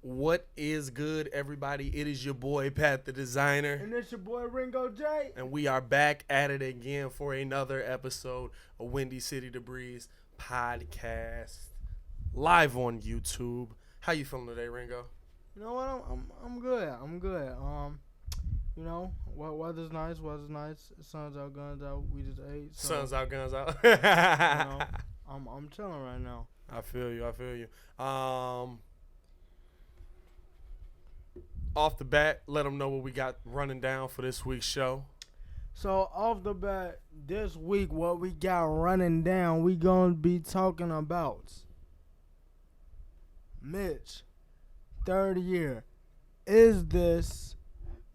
What is good, everybody? It is your boy, Pat the Designer. And it's your boy, Ringo J. And we are back at it again for another episode of Windy City Debris podcast, live on YouTube. How you feeling today, Ringo? You know what? I'm good. I'm good. You know, weather's nice. Sun's out, guns out. We just ate. So, Sun's out, guns out. you know, I'm chilling right now. I feel you. Off the bat, let them know what we got running down for this week's show. So, off the bat, this week, what we got running down, we going to be talking about Mitch, third year. Is this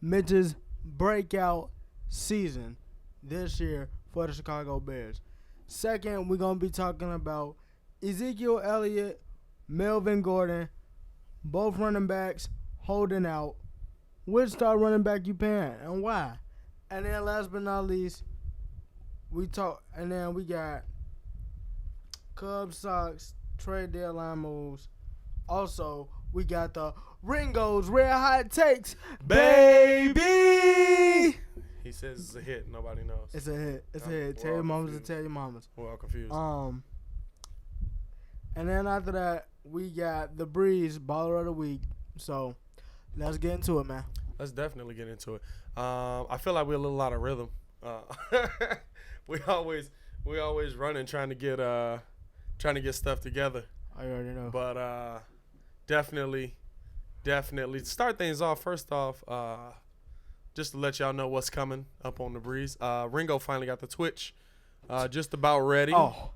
Mitch's breakout season this year for the Chicago Bears? Second, we're going to be talking about Ezekiel Elliott, Melvin Gordon, both running backs holding out. Which star running back you paying and why? And then last but not least, we got Cubs, Sox, trade deadline moves. Also, we got the Ringos Red Hot Takes, baby! He says it's a hit. Nobody knows. It's a hit. It's a hit. Tell your mamas to tell your mamas. We're all confused. And then after that, we got the Breeze Baller of the Week. So, let's get into it, man. Let's definitely get into it. I feel like we're a little out of rhythm. We always running trying to get stuff together. I already know. But definitely to start things off. First off, just to let y'all know what's coming up on the Breeze. Ringo finally got the Twitch, just about ready. Oh,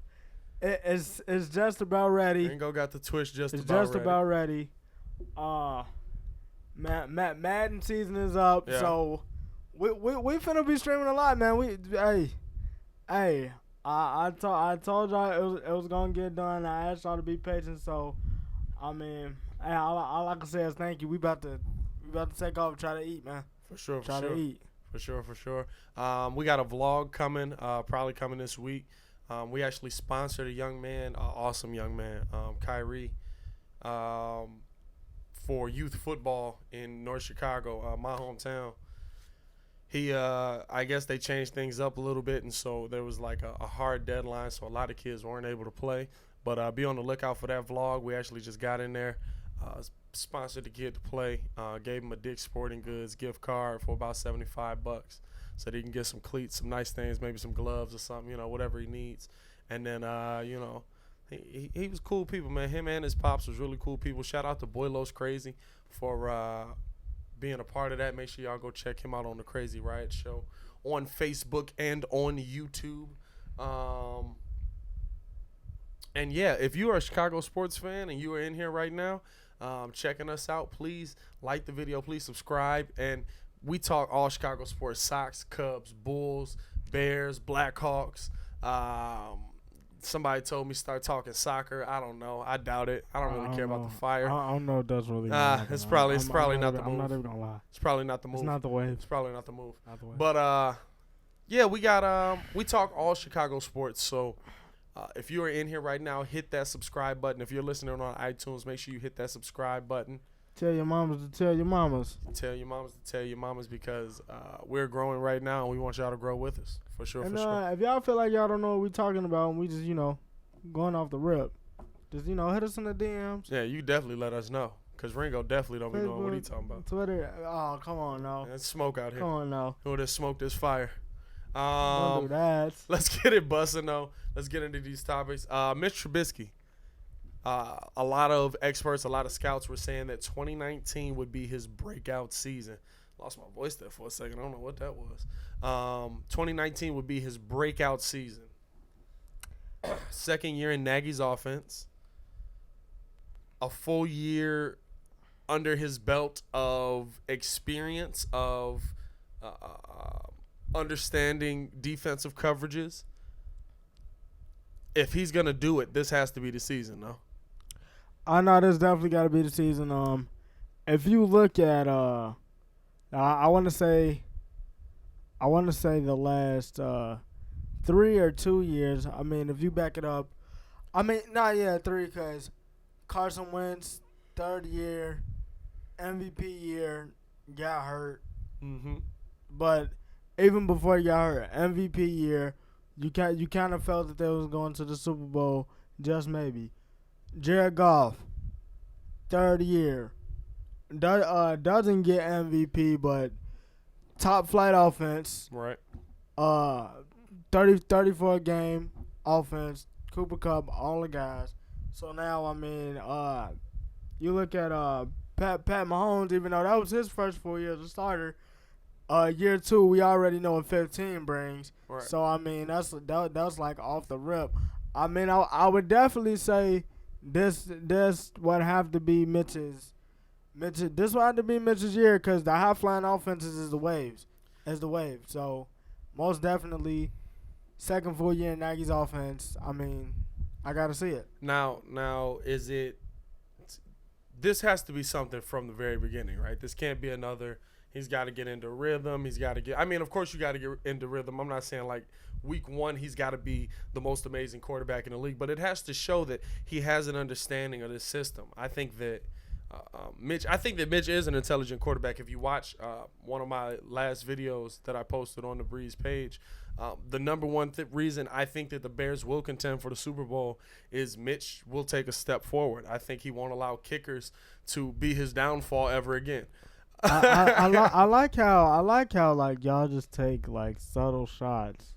it's just about ready. Ringo got the Twitch just about ready. Madden season is up, so we finna be streaming a lot, man. I told y'all it was gonna get done. I asked y'all to be patient, so I mean, all I can say is thank you. We about to take off and try to eat, man. For sure. To eat. For sure. We got a vlog coming, probably coming this week. We actually sponsored a young man, awesome young man, Kyrie, for youth football in North Chicago, my hometown. He, I guess they changed things up a little bit, and so there was like a hard deadline, so a lot of kids weren't able to play. But be on the lookout for that vlog. We actually just got in there, sponsored the kid to play, gave him a Dick's Sporting Goods gift card for about $75, so that he can get some cleats, some nice things, maybe some gloves or something, whatever he needs. And then, He was cool people, man. Him and his pops was really cool people. Shout out to Boylos Crazy for being a part of that. Make sure y'all go check him out on the Crazy Riot Show on Facebook and on YouTube. And yeah, if you are a Chicago sports fan and you are in here right now checking us out, please like the video, please subscribe. And we talk all Chicago sports: Sox, Cubs, Bulls, Bears, Blackhawks. Somebody told me start talking soccer. I don't know. I doubt it. I don't really care about the Fire. I don't know if that's really. It's probably not the move. I'm not even gonna lie. It's probably not the move. It's not the wave. It's probably not the move. Not the wave. But yeah, we got we talk all Chicago sports. So if you are in here right now, hit that subscribe button. If you're listening on iTunes, make sure you hit that subscribe button. Tell your mamas to tell your mamas. Tell your mamas to tell your mamas, because we're growing right now and we want y'all to grow with us. For sure. If y'all feel like y'all don't know what we're talking about and we just, going off the rip, just, hit us in the DMs. Yeah, you definitely let us know, because Ringo definitely don't be knowing what he talking about. Twitter. Oh, come on now. There's smoke out here. Come on now. Who this smoke, this fire. Don't do that. Let's get it busting, though. Let's get into these topics. Mitch Trubisky. A lot of experts, a lot of scouts were saying that 2019 would be his breakout season. Lost my voice there for a second. I don't know what that was. 2019 would be his breakout season. Second year in Nagy's offense. A full year under his belt of experience, of understanding defensive coverages. If he's going to do it, this has to be the season, no? I know this definitely got to be the season. If you look at, I want to say the last 3 or 2 years. I mean, if you back it up, 3 because Carson Wentz, third year, MVP year, got hurt. Mm-hmm. But even before he got hurt, MVP year, you kind of felt that they was going to the Super Bowl, just maybe. Jared Goff, third year, doesn't get MVP, but top flight offense. Right. 34 game offense. Cooper Kupp, all the guys. So now, I mean, you look at Pat Mahomes, even though that was his first 4 years as a starter. Year 2, we already know what 15 brings. Right. So I mean, that's like off the rip. I mean, I would definitely say this would have to be Mitch's. This would have to be Mitch's year because the high flying offenses is the waves. So most definitely, second full year in Nagy's offense. I mean, I gotta see it. Now is it? This has to be something from the very beginning, right? This can't be another. He's got to get into rhythm. He's got to get – I mean, of course you got to get into rhythm. I'm not saying like week 1 he's got to be the most amazing quarterback in the league, but it has to show that he has an understanding of this system. I think that Mitch is an intelligent quarterback. If you watch one of my last videos that I posted on the Breeze page, the number one reason I think that the Bears will contend for the Super Bowl is Mitch will take a step forward. I think he won't allow kickers to be his downfall ever again. I like how like y'all just take like subtle shots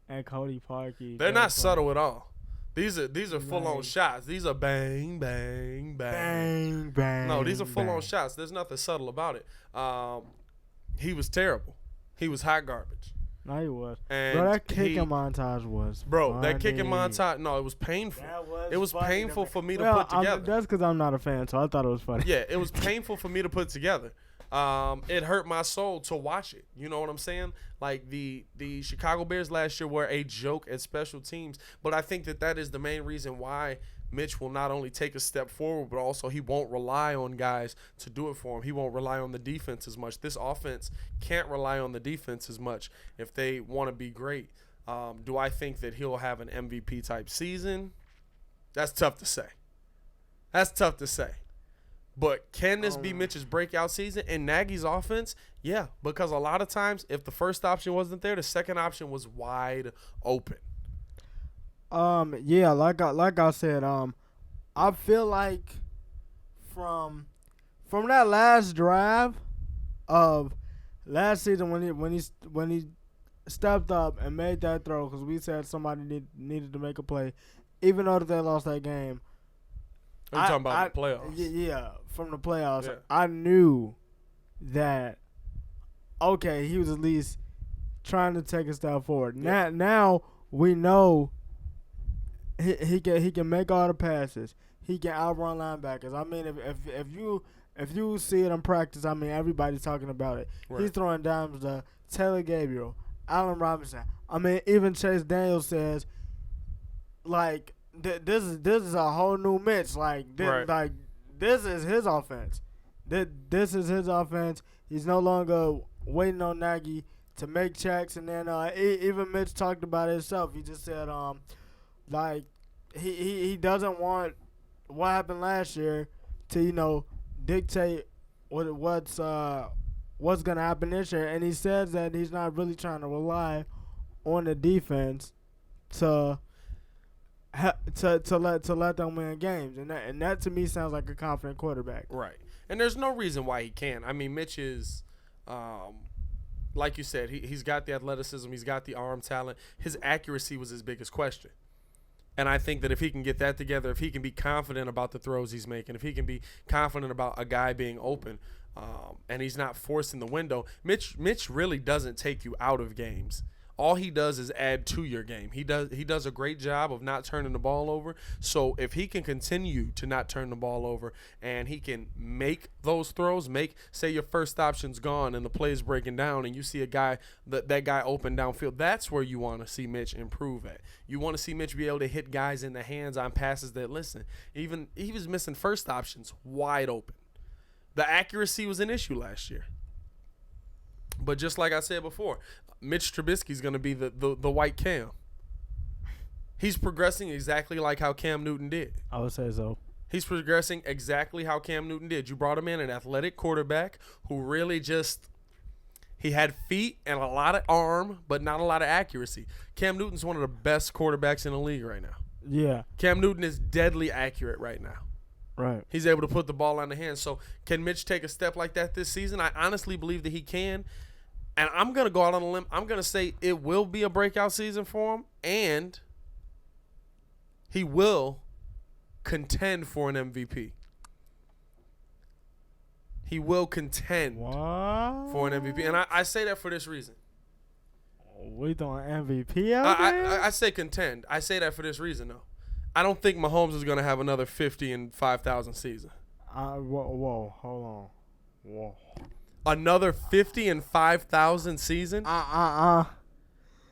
at Cody Parkey. They're not subtle at all. These are full on shots. These are bang bang bang bang. No, these are full on shots. There's nothing subtle about it. He was terrible. He was hot garbage. No, he was. And bro, that kicking montage was funny. That kicking montage. No, it was painful. It was painful for me to put together. That's because I'm not a fan, so I thought it was funny. Yeah, it was painful for me to put together. It hurt my soul to watch it. You know what I'm saying? Like the Chicago Bears last year were a joke at special teams, but I think that is the main reason why Mitch will not only take a step forward, but also he won't rely on guys to do it for him. He won't rely on the defense as much. This offense can't rely on the defense as much if they want to be great. Do I think that he'll have an MVP type season? That's tough to say. But can this be Mitch's breakout season in Nagy's offense? Yeah, because a lot of times if the first option wasn't there, the second option was wide open. Yeah, like I said, I feel like from that last drive of last season when he stepped up and made that throw, because we said somebody needed to make a play, even though they lost that game. Are you talking about the playoffs? Yeah, from the playoffs. Yeah. I knew that, okay, he was at least trying to take a step forward. Yeah. Now we know he can make all the passes. He can outrun linebackers. I mean, if you see it in practice, I mean, everybody's talking about it. Right. He's throwing dimes to Taylor Gabriel, Allen Robinson. I mean, even Chase Daniels says, like, this is a whole new Mitch. Like, this is his offense. This is his offense. He's no longer waiting on Nagy to make checks. And then even Mitch talked about it himself. He just said, like, he doesn't want what happened last year to, dictate what's gonna happen this year. And he says that he's not really trying to rely on the defense to let them win games, and that to me sounds like a confident quarterback. Right, and there's no reason why he can't. I mean, Mitch is, like you said, he's got the athleticism, he's got the arm talent. His accuracy was his biggest question, and I think that if he can get that together, if he can be confident about the throws he's making, if he can be confident about a guy being open, and he's not forcing the window, Mitch really doesn't take you out of games. All he does is add to your game. He does a great job of not turning the ball over. So if he can continue to not turn the ball over and he can make those throws, say your first option's gone and the play's breaking down and you see a guy that guy open downfield, that's where you want to see Mitch improve at. You want to see Mitch be able to hit guys in the hands on passes that, listen, even he was missing first options wide open. The accuracy was an issue last year. But just like I said before, Mitch Trubisky is going to be the white Cam. He's progressing exactly like how Cam Newton did. I would say so. He's progressing exactly how Cam Newton did. You brought him in an athletic quarterback who really just he had feet and a lot of arm, but not a lot of accuracy. Cam Newton's one of the best quarterbacks in the league right now. Yeah. Cam Newton is deadly accurate right now. Right. He's able to put the ball on the hand. So can Mitch take a step like that this season? I honestly believe that he can. And I'm going to go out on a limb. I'm going to say it will be a breakout season for him, and he will contend for an MVP. He will contend for an MVP. And I say that for this reason. We throwing MVP out there? I say contend. I say that for this reason, though. I don't think Mahomes is going to have another 50 and 5,000 season. Whoa, hold on. Whoa. Another 50 and 5,000 season? I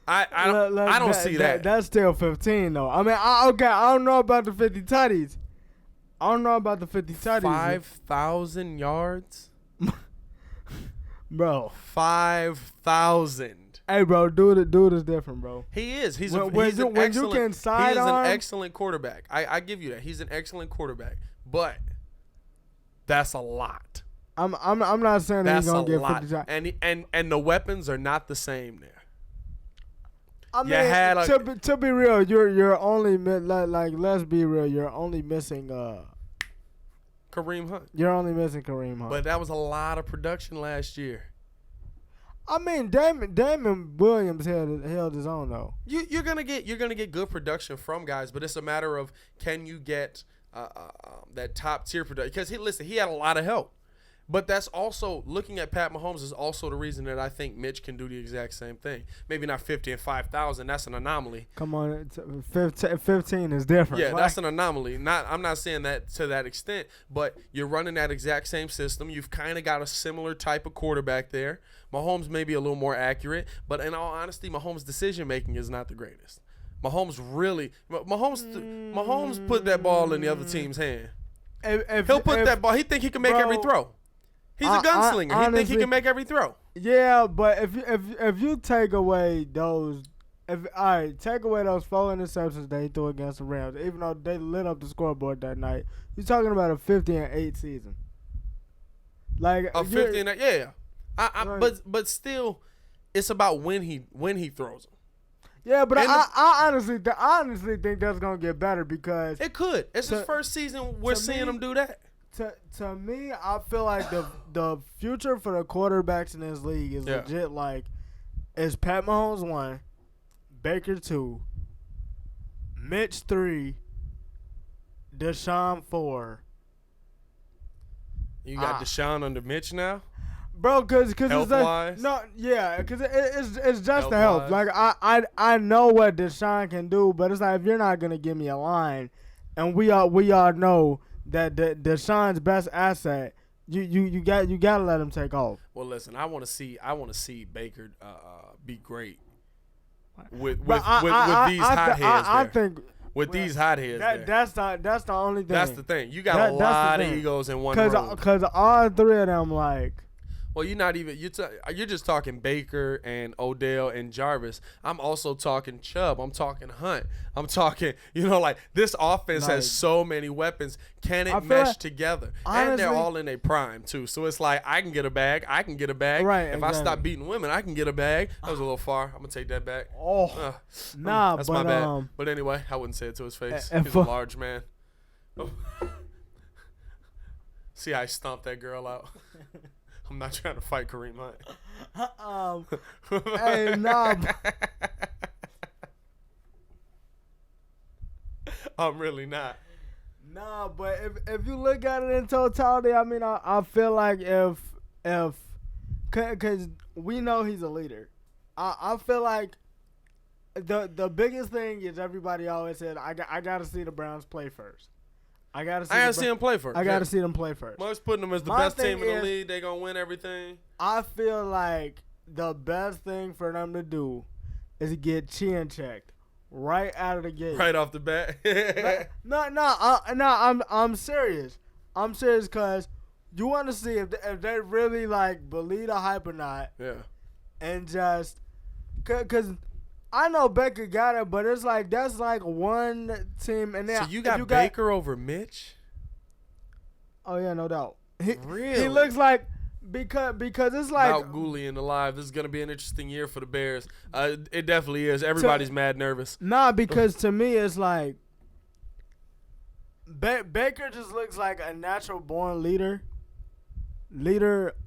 don't see that. That's still 15 though. I mean, I don't know about the 50 tutties. 5,000 yards, bro. 5,000. Hey, bro, dude is different, bro. He is. He's an excellent quarterback. I give you that. He's an excellent quarterback, but that's a lot. I'm not saying that he's gonna get 50 shots. And the weapons are not the same there. I mean, to be real, you're only let's be real, you're only missing Kareem Hunt. You're only missing Kareem Hunt. But that was a lot of production last year. I mean, Damon Williams held his own though. You're gonna get good production from guys, but it's a matter of can you get that top tier production? Because he had a lot of help. But that's also, looking at Pat Mahomes is also the reason that I think Mitch can do the exact same thing. Maybe not 50 and 5,000. That's an anomaly. Come on, 15 is different. Yeah, that's an anomaly. I'm not saying that to that extent, but you're running that exact same system. You've kind of got a similar type of quarterback there. Mahomes may be a little more accurate, but in all honesty, Mahomes' decision-making is not the greatest. Mahomes put that ball in the other team's hand. He'll put that ball. He think he can make every throw. He's a gunslinger. Honestly, he think he can make every throw. Yeah, but if you take away those, take away those 4 interceptions that he threw against the Rams, even though they lit up the scoreboard that night, you're talking about a 50-8 season. Like a 50 and 8, yeah. But still, it's about when he throws them. Yeah, but I honestly think that's gonna get better because it could. It's his first season. We're seeing him do that. To me, I feel like the future for the quarterbacks in this league is legit. Like, it's Pat Mahomes 1, Baker 2, Mitch 3, Deshaun 4. You got Deshaun under Mitch now, bro. Because it's because it's just the help. Like I know what Deshaun can do, but it's like if you're not gonna give me a line, and we all know that Deshaun's best asset, you gotta let him take off. Well, listen, I want to see Baker be great with these hot heads. I think with these hot heads. That's the only thing. That's the thing. You got a lot of egos in one room. Because all three of them, like. Well, you're not even you're just talking Baker and Odell and Jarvis. I'm also talking Chubb. I'm talking Hunt. I'm talking, like this offense has so many weapons. Can it mesh together? Honestly, and they're all in their prime too. So it's like I can get a bag. Right. If I stop beating women, I can get a bag. That was a little far. I'm gonna take that back. That's my bad. But anyway, I wouldn't say it to his face. He's a large man. See how I stomped that girl out. I'm not trying to fight Kareem Hunt. Hey, nah. I'm really not. Nah, but if you look at it in totality, I mean, I feel like if because we know he's a leader, I feel like the biggest thing is everybody always said I got to see the Browns play first. I gotta see them play first. I gotta see them play first. Most putting them as the best team in the league. They gonna win everything. I feel like the best thing for them to do is get chin checked right out of the gate, right off the bat. I'm serious. I'm serious because you want to see if they really like believe the hype or not. Yeah. And just because. I know Baker got it, but it's like that's like one team, and then so you got Baker over Mitch. Oh yeah, no doubt. He Really? looks like because it's like Mount Gooley in the live. This is gonna be an interesting year for the Bears. It definitely is. Everybody's mad nervous. nah, because to me it's like Baker just looks like a natural born leader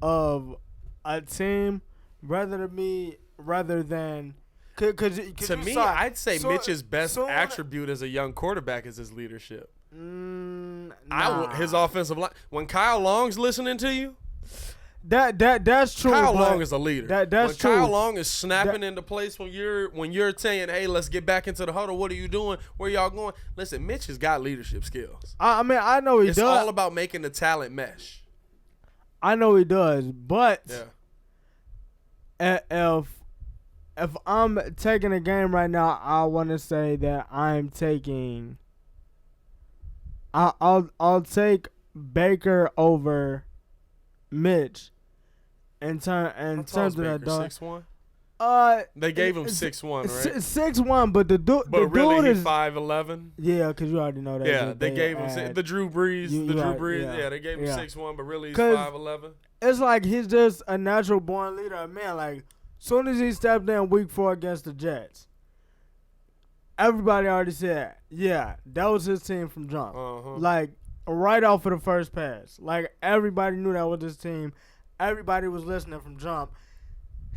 of a team rather than To me, I'd say Mitch's best attribute as a young quarterback is his leadership. Nah. His offensive line. When Kyle Long's listening to you, that's true. Kyle Long is a leader. That's when true. Kyle Long is snapping into place when you're saying, "Hey, let's get back into the huddle. What are you doing? Where y'all going?" Listen, Mitch has got leadership skills. I mean, I know he It's does. all about making the talent mesh. I know he does, but Yeah. if I'm taking a game right now, I want to say that I'm taking. I'll take Baker over Mitch in terms of that dog. 6'1"? They gave him 6'1", right? 6'1", but the dude really is he's 5'11". Yeah, because you already know that. Yeah, they gave him the Drew Brees. Yeah, they gave him 6'1", but really he's 5'11". It's like he's just a natural born leader. Man, like soon as he stepped in week 4 against the Jets, everybody already said, yeah, that was his team from jump. Like right off of the first pass. Like everybody knew that was his team. Everybody was listening from jump.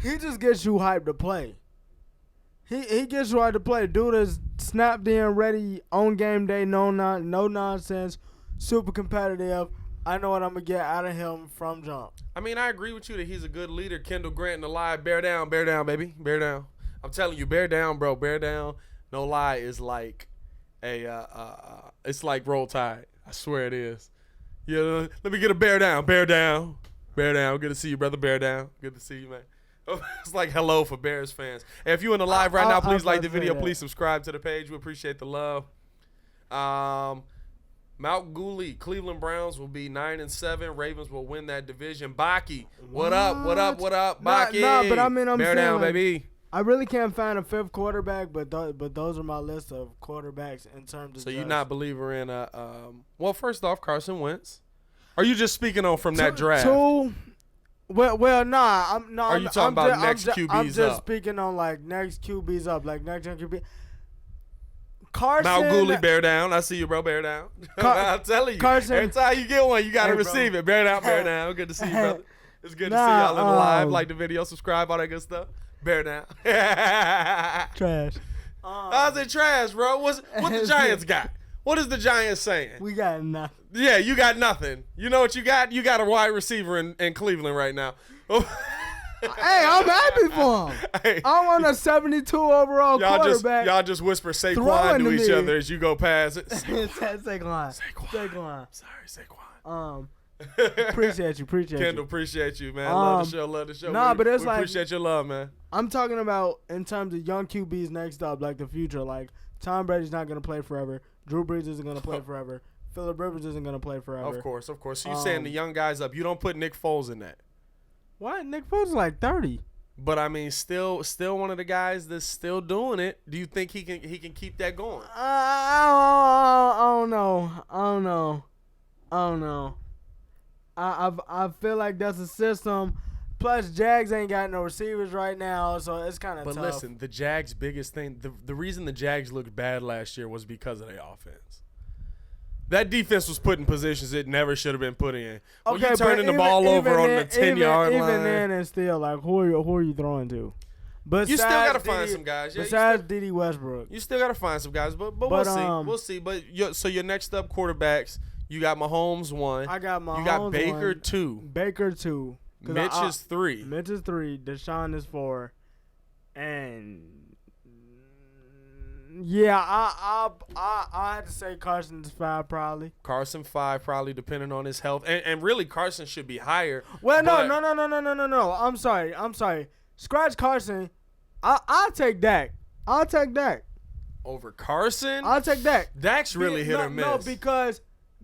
He just gets you hyped to play. He gets you hyped to play. Dude is snapped in, ready on game day, no nonsense, super competitive. I know what I'm going to get out of him from jump. I mean, I agree with you that he's a good leader. Kendall Grant in the live, bear down, baby, bear down. I'm telling you, bear down, bro, bear down. No lie, is like it's like Roll Tide. I swear it is. Yeah, let me get a bear down. Good to see you, brother. Bear down. Good to see you, man. It's like hello for Bears fans. And if you're in the live right now, please like the video. Please subscribe to the page. We appreciate the love. Mount Gooley, Cleveland Browns will be 9-7. Ravens will win that division. Baki, what up? Baki. Nah, but I mean, I'm bear saying, down, like, baby. I really can't find a fifth quarterback, but those are my list of quarterbacks in terms of. So you're not a believer in well, first off, Carson Wentz. Are you just speaking on from that draft? Well, nah. Are you talking about next QBs up? I'm just speaking on like next QBs up, like next gen QB. Carson. Mount Gooley, bear down. I see you, bro. Bear down. I'm telling you. Carson, every time you get one, you got to receive it. Bear down, bear down. Good to see you, brother. It's good to see y'all in the live. Like the video, subscribe, all that good stuff. Bear down. Trash. How's it trash, bro? What the Giants got? What is the Giants saying? We got nothing. Yeah, you got nothing. You know what you got? You got a wide receiver in Cleveland right now. Hey, I'm happy for him. Hey. I'm on a 72 overall quarterback. Y'all just whisper Saquon to each other as you go past it. Saquon. Sorry, Saquon. Appreciate you. Kendall, appreciate you, man. Love the show. Nah, but it's we appreciate your love, man. I'm talking about in terms of young QBs next up, like the future. Like Tom Brady's not going to play forever. Drew Brees isn't going to play forever. Phillip Rivers isn't going to play forever. Of course. So you saying the young guys up. You don't put Nick Foles in that. What? Nick Foles is like 30. But I mean, still one of the guys that's still doing it. Do you think he can keep that going? I don't know. I feel like that's a system. Plus, Jags ain't got no receivers right now, so it's kind of tough. But listen, the Jags' biggest thing, the reason the Jags looked bad last year was because of their offense. That defense was put in positions it never should have been put in. When you turning the ball over on the 10-yard line. Even then, and still, like, who are you throwing to? You still got to find some guys. Besides Dede Westbrook. You still got to find some guys, but we'll see. We'll see. But so your next up quarterbacks, you got Mahomes 1. I got Mahomes 1. You got Baker 2. Baker 2. Mitch is 3. Mitch is 3. Deshaun is 4. And yeah, I had to say Carson's 5 probably. Carson 5 probably, depending on his health. And really, Carson should be higher. Well, no. I'm sorry. Scratch Carson. I'll take Dak. Over Carson? I'll take Dak. Dak's really hit or miss. No,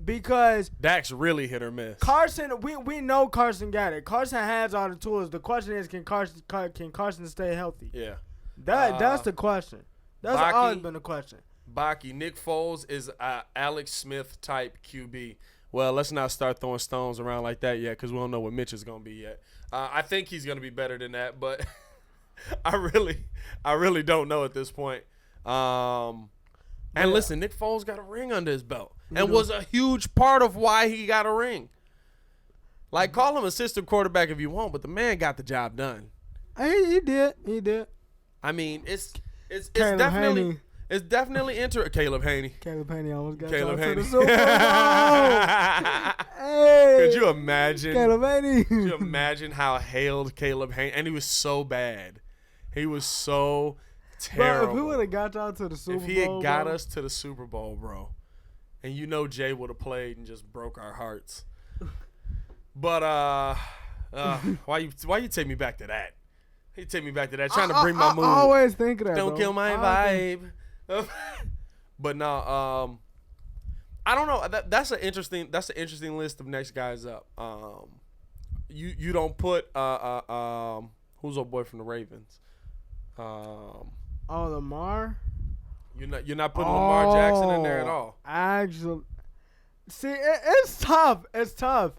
because Dak's really hit or miss. Carson, we know Carson got it. Carson has all the tools. The question is, can Carson stay healthy? Yeah. That's the question. That's always been the question. Nick Foles is a Alex Smith type QB. well, let's not start throwing stones around like that yet because we don't know what Mitch is going to be yet. I think he's going to be better than that, but I really don't know at this point. And listen, Nick Foles got a ring under his belt and was a huge part of why he got a ring. Like, call him assistant quarterback if you want, but the man got the job done. He did. I mean, it's Caleb definitely Haney. it's definitely Caleb Haney. Caleb Haney almost got Caleb to Haney. the Super Bowl. Hey, Could you imagine? Caleb Haney. Could you imagine how hailed Caleb Haney? And he was so bad. He was so terrible. Bro, if he would have got y'all to the Super Bowl, if he had got us to the Super Bowl, bro, and you know Jay would have played and just broke our hearts. But why you take me back to that? He take me back to that, trying to bring my mood. I always think of that. Don't bro. kill my vibe. But no, I don't know. That's an interesting list of next guys up. You don't put who's old boy from the Ravens? Lamar. You're not putting Lamar Jackson in there at all. Actually, see, it's tough. It's tough.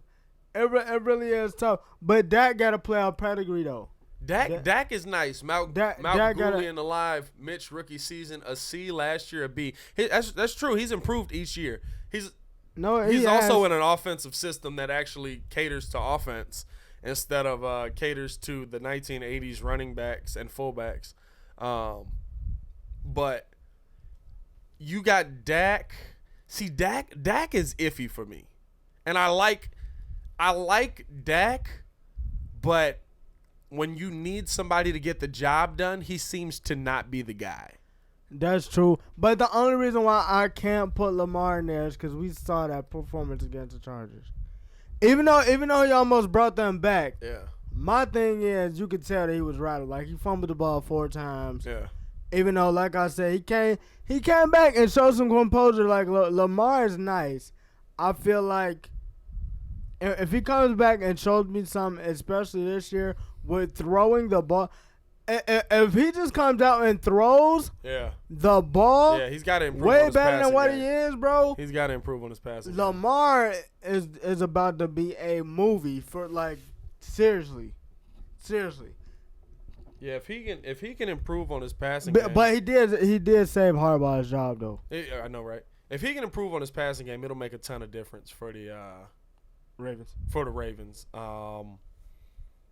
It really is tough. But Dak got to play out pedigree though. Dak is nice. Malk Goulian alive. Mitch rookie season a C, last year a B. That's true. He's improved each year. He's also in an offensive system that actually caters to offense instead of caters to the 1980s running backs and fullbacks. But you got Dak. See, Dak is iffy for me, and I like Dak, but when you need somebody to get the job done, he seems to not be the guy. That's true. But the only reason why I can't put Lamar in there is because we saw that performance against the Chargers. Even though he almost brought them back. Yeah. My thing is, you could tell that he was rattled. Like, he fumbled the ball 4 times. Yeah. Even though, like I said, he came back and showed some composure. Like, Lamar is nice. I feel like if he comes back and shows me something, especially this year, with throwing the ball, if he just comes out and throws the ball, he's got to improve way on his better than what game. he is, bro. He's got to improve on his passing. Lamar is about to be a movie for, like, seriously. Yeah, if he can improve on his passing game. But he did save Harbaugh's job though. I know, right? If he can improve on his passing game, it'll make a ton of difference for the Ravens.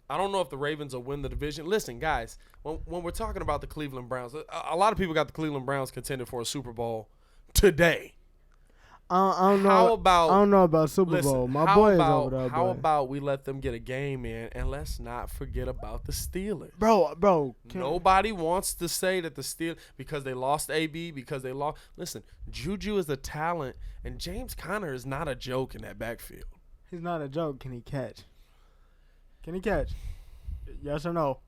I don't know if the Ravens will win the division. Listen, guys, when we're talking about the Cleveland Browns, a lot of people got the Cleveland Browns contended for a Super Bowl today. I don't know. I don't know about Super Bowl. My boy is over there. How about we let them get a game in, and let's not forget about the Steelers. Bro. Nobody wants to say that the Steelers, because they lost AB, because they lost. Listen, Juju is a talent, and James Conner is not a joke in that backfield. He's not a joke. Can he catch? Yes or no?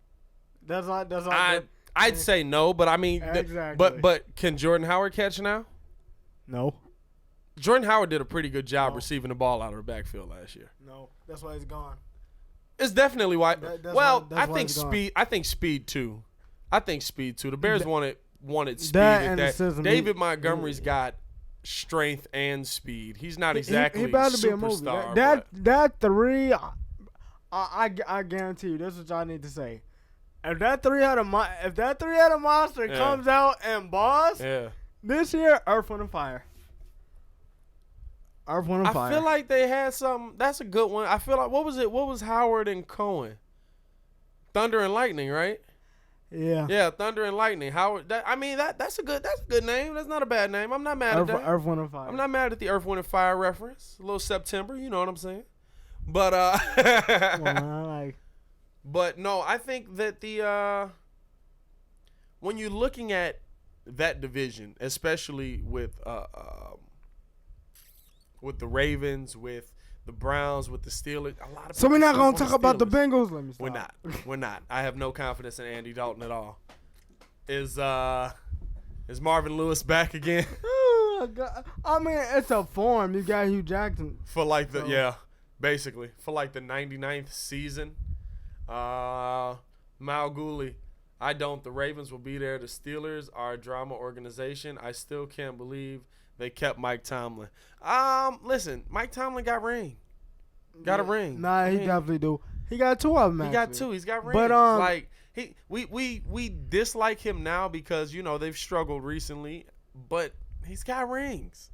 That's all. I'd say no, but I mean, exactly. But can Jordan Howard catch now? No. Jordan Howard did a pretty good job receiving the ball out of the backfield last year. No, that's why he's gone. It's definitely why. I think speed. I think speed too. The Bears wanted speed. That David Montgomery's got strength and speed. He's not exactly he about to be a superstar. movie. That 3, I guarantee you, this is what y'all need to say. If that 3-headed monster comes out and balls, this year, Earth, Wind, and Fire. I feel like they had some. That's a good one. I feel like what was it? What was Howard and Cohen? Thunder and Lightning, right? Yeah. Yeah, Thunder and Lightning. Howard. That's a good name. That's not a bad name. I'm not mad at that. Earth, Wind, and Fire. I'm not mad at the Earth, Wind, and Fire reference. A little September, you know what I'm saying? But but no, I think that the when you're looking at that division, especially with the Ravens, with the Browns, with the Steelers, a lot of. So we're not gonna talk about the Bengals. Let me stop. We're not. I have no confidence in Andy Dalton at all. Is Marvin Lewis back again? I mean, it's a form. You got Hugh Jackson for like basically for like the 99th season. Mal Gooley I don't. The Ravens will be there. The Steelers are a drama organization. I still can't believe they kept Mike Tomlin. Listen, Mike Tomlin got ring. Got a ring. Nah, he definitely do. He got 2 of them. He got 2. He's got rings. But like we dislike him now because they've struggled recently. But he's got rings.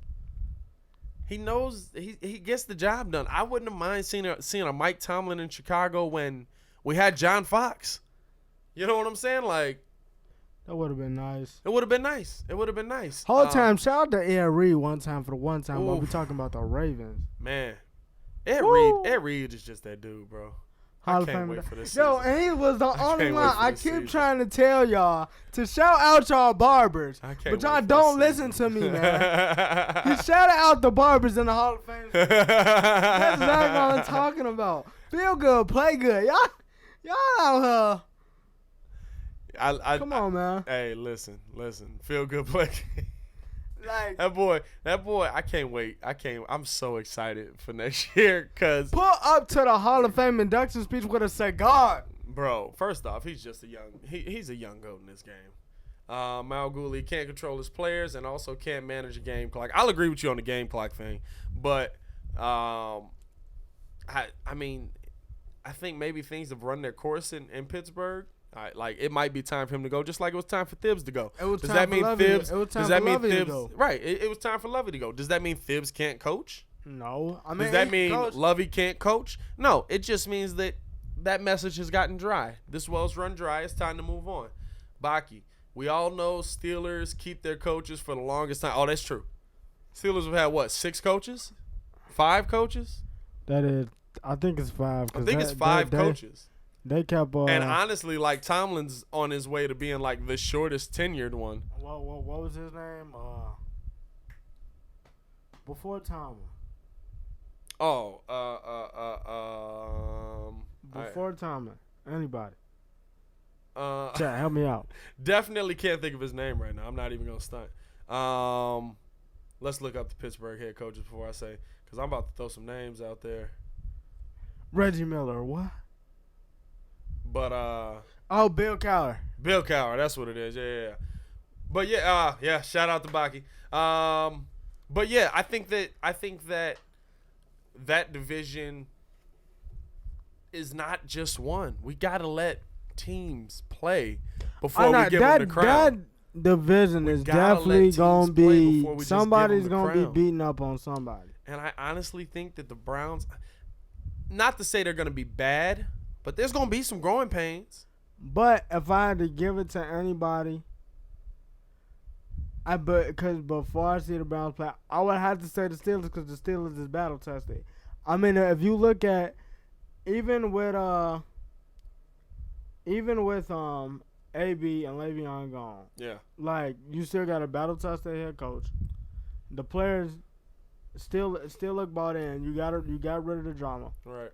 He knows he gets the job done. I wouldn't have mind seeing a Mike Tomlin in Chicago when we had John Fox. You know what I'm saying? Like, that would have been nice. It would have been nice. It would have been nice. Whole time, shout out to Ed Reed one time for the one time while we talking about the Ravens. Man, Ed Reed is just that dude, bro. I can't wait for this season. Yo, and he was the only one. I keep trying to tell y'all to shout out y'all barbers, but y'all don't listen to me, man. You shout out the barbers in the Hall of Fame. That's exactly what I'm talking about. Feel good, play good. Y'all out here. Come on, man. Hey, listen. Feel good, play good. Like that boy, I can't wait. I'm so excited for next year because pull up to the Hall of Fame induction speech with a cigar. Bro, first off, he's just he's a young goat in this game. Mal Gooley can't control his players and also can't manage a game clock. I'll agree with you on the game clock thing, but I mean, I think maybe things have run their course in Pittsburgh. Like it might be time for him to go, just like it was time for Thibs to go. Does that mean Thibs? Does that mean Thibs? Right. It was time for Lovey to go. Does that mean Thibs can't coach? No. I mean, does that mean Lovey can't coach? No. It just means that message has gotten dry. This well's run dry. It's time to move on. Baki, we all know Steelers keep their coaches for the longest time. Oh, that's true. Steelers have had what? 6 coaches? 5 coaches? That is. I think it's 5. I think it's 5 coaches. They kept and honestly, like Tomlin's on his way to being like the shortest tenured one. What was his name? Before Tomlin. Oh, before Tomlin. Anybody? Chat, help me out. Definitely can't think of his name right now. I'm not even gonna stunt. Let's look up the Pittsburgh head coaches before I say, because I'm about to throw some names out there. Reggie Miller, what? But Bill Cowher. Bill Cowher, that's what it is. Yeah. But yeah, shout out to Baki. But yeah, I think that division is not just one. We gotta let teams play before we give them the crown. That division is definitely gonna be somebody's gonna be beating up on somebody. And I honestly think that the Browns, not to say they're gonna be bad, but there's going to be some growing pains. But if I had to give it to anybody, because before I see the Browns play, I would have to say the Steelers because the Steelers is battle tested. I mean, if you look at even with AB and Le'Veon gone, yeah, like you still got a battle tested head coach. The players still look bought in. You got rid of the drama. Right.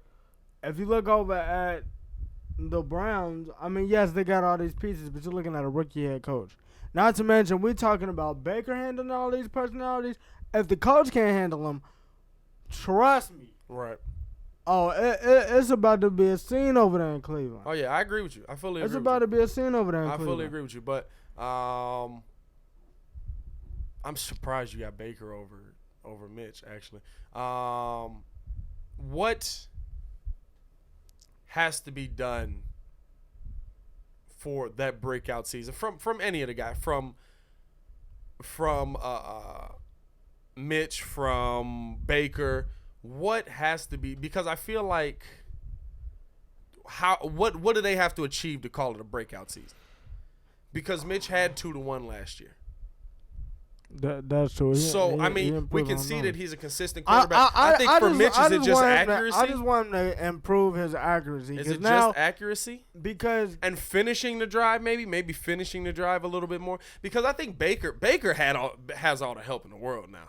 If you look over at the Browns, I mean, yes, they got all these pieces, but you're looking at a rookie head coach. Not to mention, we're talking about Baker handling all these personalities. If the coach can't handle them, trust me. Right. Oh, it's about to be a scene over there in Cleveland. Oh, yeah, I agree with you. I fully agree with you. It's about to be a scene over there in Cleveland. I fully agree with you, but I'm surprised you got Baker over Mitch, actually. What has to be done for that breakout season from any of the guys, from Mitch, from Baker? What has to be, because I feel like what do they have to achieve to call it a breakout season? Because Mitch had 2-1 last year. That's true. So, I mean, we can see that he's a consistent quarterback. I think for Mitch, is it just accuracy? I just want him to improve his accuracy. Is it just accuracy? And finishing the drive, maybe finishing the drive a little bit more? Because I think Baker has all the help in the world now.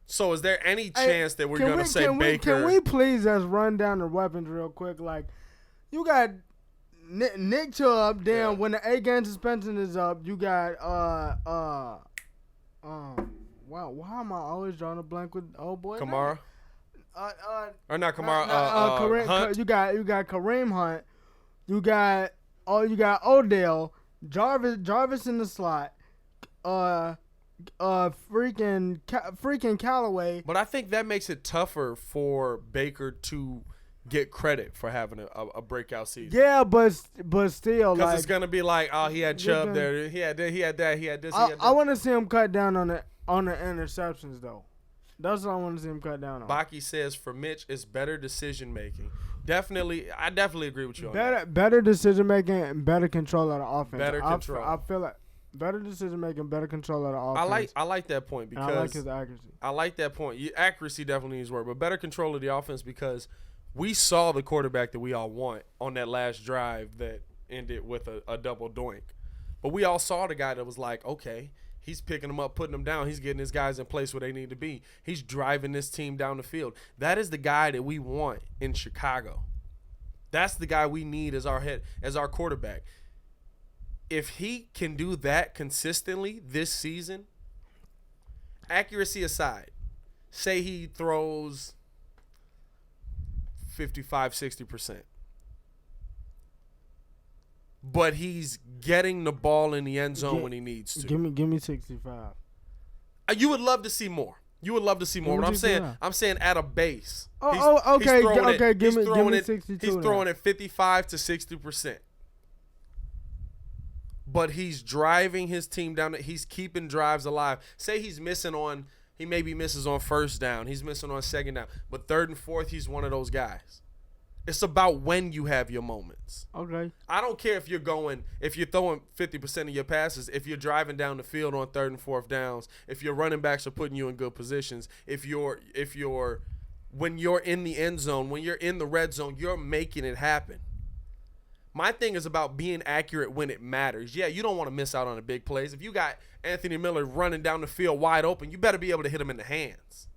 So is there any chance that we're going to say Baker? Can we please just run down the weapons real quick? Like, you got Nick Chubb, then when the 8-game suspension is up, you got wow, why am I always drawing a blank with old boy? Kamara? Or not Kamara, Hunt? You got Kareem Hunt. You got Odell, Jarvis in the slot, freaking Callaway. But I think that makes it tougher for Baker to get credit for having a breakout season. Yeah, but still, because it's gonna be like, oh, he had Chubb there, he had that, he had this, he had that. I want to see him cut down on the interceptions though. That's what I want to see him cut down on. Baki says for Mitch, it's better decision making. I definitely agree with you on that. Better decision making and better control of the offense. Better control. I feel like better decision making, better control of the offense. I like that point because I like his accuracy. I like that point. Accuracy definitely needs work, but better control of the offense because we saw the quarterback that we all want on that last drive that ended with a double doink. But we all saw the guy that was like, okay, he's picking them up, putting them down. He's getting his guys in place where they need to be. He's driving this team down the field. That is the guy that we want in Chicago. That's the guy we need as our quarterback. If he can do that consistently this season, accuracy aside, say he throws 55, 60%. But he's getting the ball in the end zone when he needs to. Give me 65. You would love to see more. You would love to see more. What I'm saying at a base. Okay. Give me 62. He's throwing it 55 to 60%. But he's driving his team down. He's keeping drives alive. Say he maybe misses on first down. He's missing on second down. But third and fourth, he's one of those guys. It's about when you have your moments. Okay. I don't care if you're throwing 50% of your passes, if you're driving down the field on third and fourth downs, if your running backs are putting you in good positions, when you're in the end zone, when you're in the red zone, you're making it happen. My thing is about being accurate when it matters. Yeah, you don't want to miss out on the big plays. If you got Anthony Miller running down the field wide open, you better be able to hit him in the hands.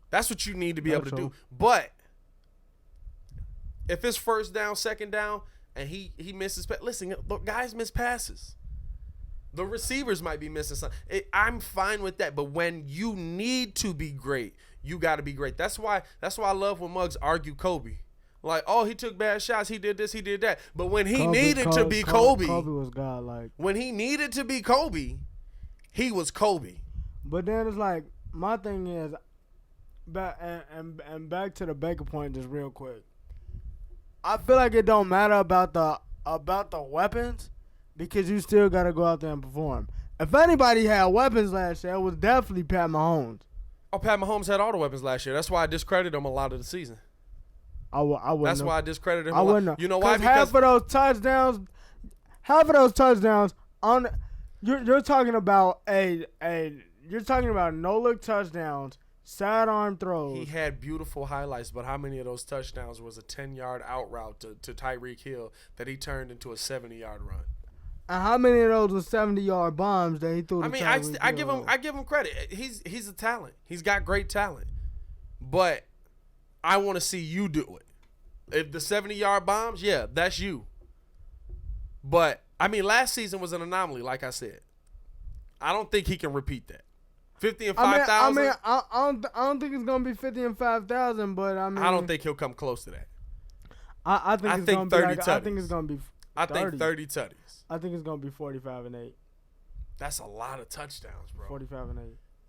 That's what you need to be able to do. But if it's first down, second down, and he misses, listen, guys miss passes. The receivers might be missing something. I'm fine with that. But when you need to be great, you got to be great. That's why I love when Muggs argue Kobe. Like, oh, he took bad shots. He did this. He did that. But when he needed to be Kobe. Kobe was godlike. When he needed to be Kobe, he was Kobe. But then it's like, my thing is, back to the Baker point just real quick. I feel like it don't matter about the weapons because you still got to go out there and perform. If anybody had weapons last year, it was definitely Pat Mahomes. Oh, Pat Mahomes had all the weapons last year. That's why I discredited him a lot of the season. That's why I discredited him. I wouldn't. You know why? Because half of those touchdowns on you're talking about you're talking about no look touchdowns, sidearm throws. He had beautiful highlights, but how many of those touchdowns was a 10-yard out route to Tyreek Hill that he turned into a 70-yard run? And how many of those were 70-yard bombs that he threw? I give him credit. He's a talent. He's got great talent, but I want to see you do it. If the 70-yard bombs, yeah, that's you. But, last season was an anomaly, like I said. I don't think he can repeat that. 50 and 5,000. I don't think it's going to be 50 and 5,000, but I don't think he'll come close to that. I think 30 tutties. I think it's going to be 30 tutties. I think it's going to be 45 and 8. That's a lot of touchdowns, bro. 45 and 8.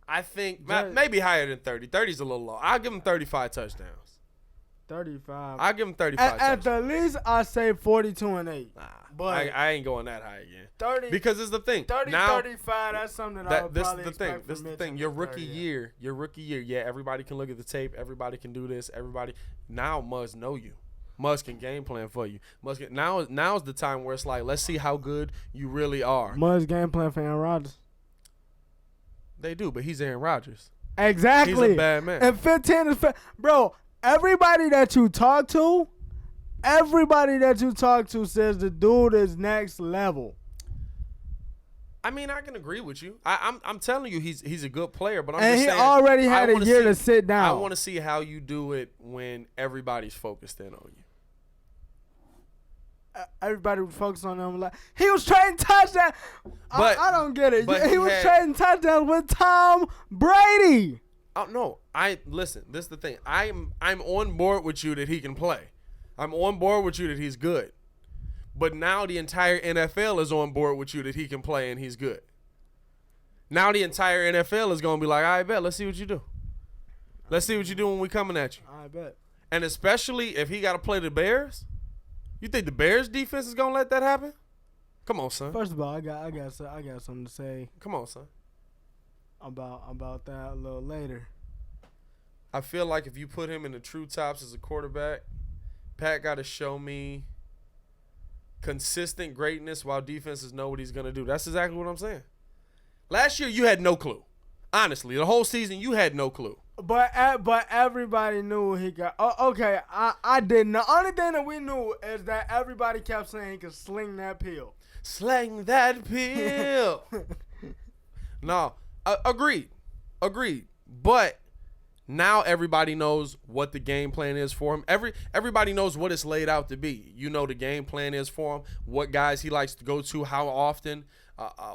I think maybe higher than 30. 30's a little low. I'll give him 35 touchdowns. 35. I'll give him 35 At the least, I say 42 and 8. Nah, but I ain't going that high again. 30. Because it's the thing. 30, now, 35, that's something I would probably expect from Mitch. This is the thing. Your rookie year, yeah, everybody can look at the tape. Everybody can do this. Now Muggs know you. Muggs can game plan for you. Now is the time where it's like, let's see how good you really are. Muggs game plan for Aaron Rodgers. They do, but he's Aaron Rodgers. Exactly. He's a bad man. And 15 is bro. Everybody that you talk to says the dude is next level. I can agree with you. I'm telling you, he's a good player, but he already had a year to sit down. I want to see how you do it when everybody's focused in on you. Everybody would focus on him like he was trading touchdowns. I don't get it. He was trading touchdowns with Tom Brady. Oh no! Listen. This is the thing. I'm on board with you that he can play. I'm on board with you that he's good. But now the entire NFL is on board with you that he can play and he's good. Now the entire NFL is going to be like, I bet, let's see what you do. Let's see what you do when we coming at you. I bet. And especially if he got to play the Bears, you think the Bears defense is going to let that happen? Come on, son. First of all, I got something to say. Come on, son. About that a little later. I feel like if you put him in the true tops as a quarterback, Pat got to show me consistent greatness while defenses know what he's going to do. That's exactly what I'm saying. Last year, you had no clue. Honestly, the whole season, you had no clue. But everybody knew he got. Okay, I didn't. The only thing that we knew is that everybody kept saying he could sling that pill. Sling that pill. No, agreed. But now everybody knows what the game plan is for him. Everybody knows what it's laid out to be. You know the game plan is for him, what guys he likes to go to, how often,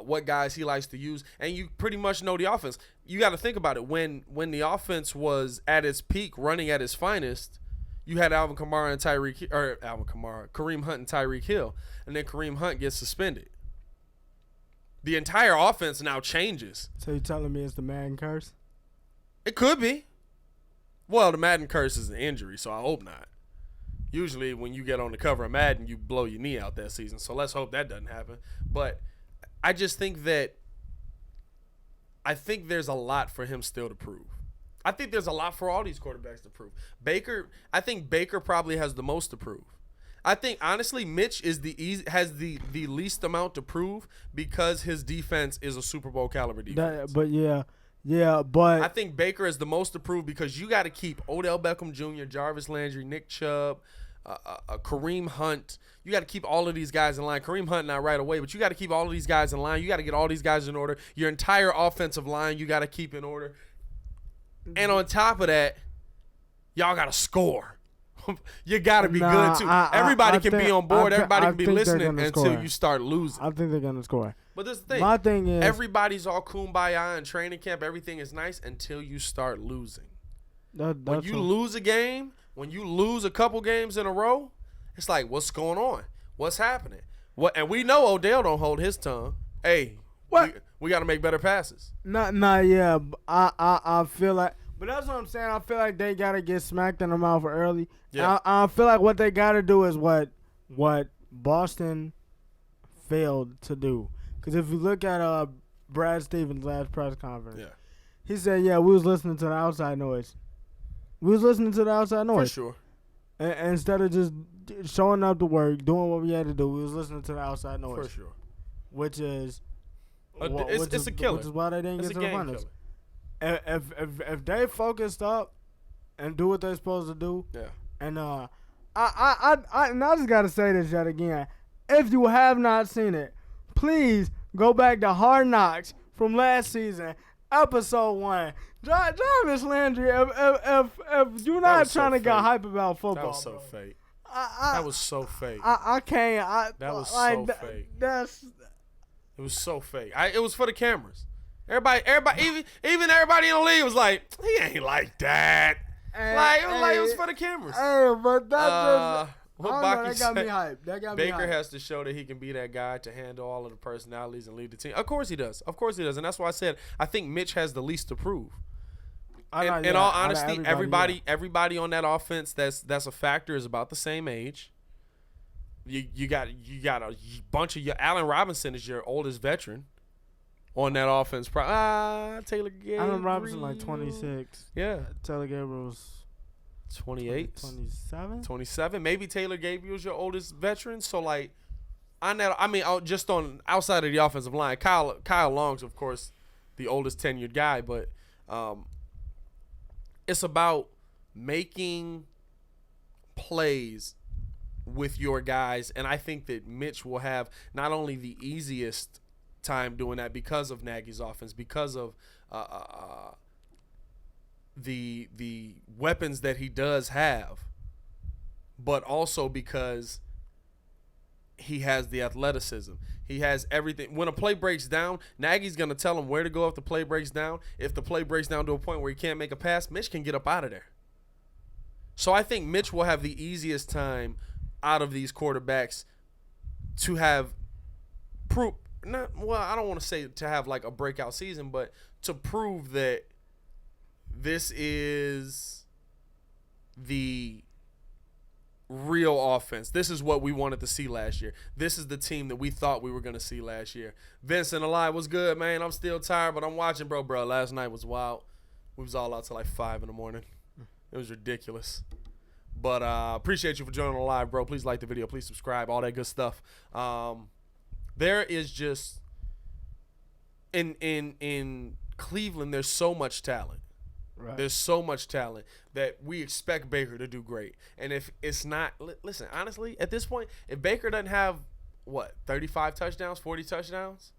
what guys he likes to use, and you pretty much know the offense. You got to think about it. When the offense was at its peak, running at its finest, you had Kareem Hunt and Tyreek Hill, and then Kareem Hunt gets suspended. The entire offense now changes. So you telling me it's the Madden curse? It could be. Well, the Madden curse is an injury, so I hope not. Usually when you get on the cover of Madden, you blow your knee out that season, so let's hope that doesn't happen. But I just think there's a lot for him still to prove. I think there's a lot for all these quarterbacks to prove. I think Baker probably has the most to prove. I think, honestly, Mitch has the least amount to prove because his defense is a Super Bowl caliber defense. But I think Baker is the most to prove because you got to keep Odell Beckham Jr., Jarvis Landry, Nick Chubb, Kareem Hunt. You got to keep all of these guys in line. Kareem Hunt not right away, but you got to keep all of these guys in line. You got to get all these guys in order. Your entire offensive line you got to keep in order. And on top of that, y'all got to score. You got to be good, too. Everybody can be on board. Everybody can be listening until you start losing. I think they're going to score. But this is the thing. My thing is, everybody's all kumbaya in training camp. Everything is nice until you start losing. When you lose a game, when you lose a couple games in a row, it's like, what's going on? What's happening? And we know Odell don't hold his tongue. Hey, we got to make better passes. Yeah. I feel like, but that's what I'm saying. I feel like they got to get smacked in the mouth early. Yeah. I feel like what they got to do is what Boston failed to do. Because if you look at Brad Stevens' last press conference, he said, we was listening to the outside noise. For sure. And instead of just showing up to work, doing what we had to do, we was listening to the outside noise. For sure. Which is it's a killer. Which is why they didn't get to the finals. If they focused up and do what they're supposed to do, and I just gotta say this yet again. If you have not seen it, please go back to Hard Knocks from last season, episode 1. Jarvis Landry, if you're not trying to get hype about football, that was so fake. That was so fake. I can't. That was so fake. It was so fake. It was for the cameras. Everybody, even everybody in the league was like, he ain't like that. It was for the cameras. But that got me hyped. Baker has to show that he can be that guy to handle all of the personalities and lead the team. Of course he does. And that's why I said I think Mitch has the least to prove. In all honesty, everybody on that offense that's a factor is about the same age. You got a bunch of your Allen Robinson is your oldest veteran on that offense. Taylor Gabriel. Allen Robinson like 26. Yeah. Taylor Gabriel's 28. 27. 27. Maybe Taylor Gabriel's your oldest veteran. So like, just on outside of the offensive line, Kyle Long's of course the oldest tenured guy, but it's about making plays with your guys, and I think that Mitch will have not only the easiest time doing that because of Nagy's offense, because of the weapons that he does have, but also because he has the athleticism. He has everything. When a play breaks down, Nagy's going to tell him where to go if the play breaks down. If the play breaks down to a point where he can't make a pass, Mitch can get up out of there. So I think Mitch will have the easiest time out of these quarterbacks to have proof. I don't want to say to have like a breakout season, but to prove that this is the real offense. This is what we wanted to see last year. This is the team that we thought we were going to see last year. Vincent Alive was good, man. I'm still tired, but I'm watching, bro. Last night was wild. We was all out till like 5 in the morning. It was ridiculous. But appreciate you for joining the live, bro. Please like the video. Please subscribe. All that good stuff. There is just in Cleveland, there's so much talent. Right. There's so much talent that we expect Baker to do great. And if it's not, listen, honestly, at this point, if Baker doesn't have, 35 touchdowns, 40 touchdowns,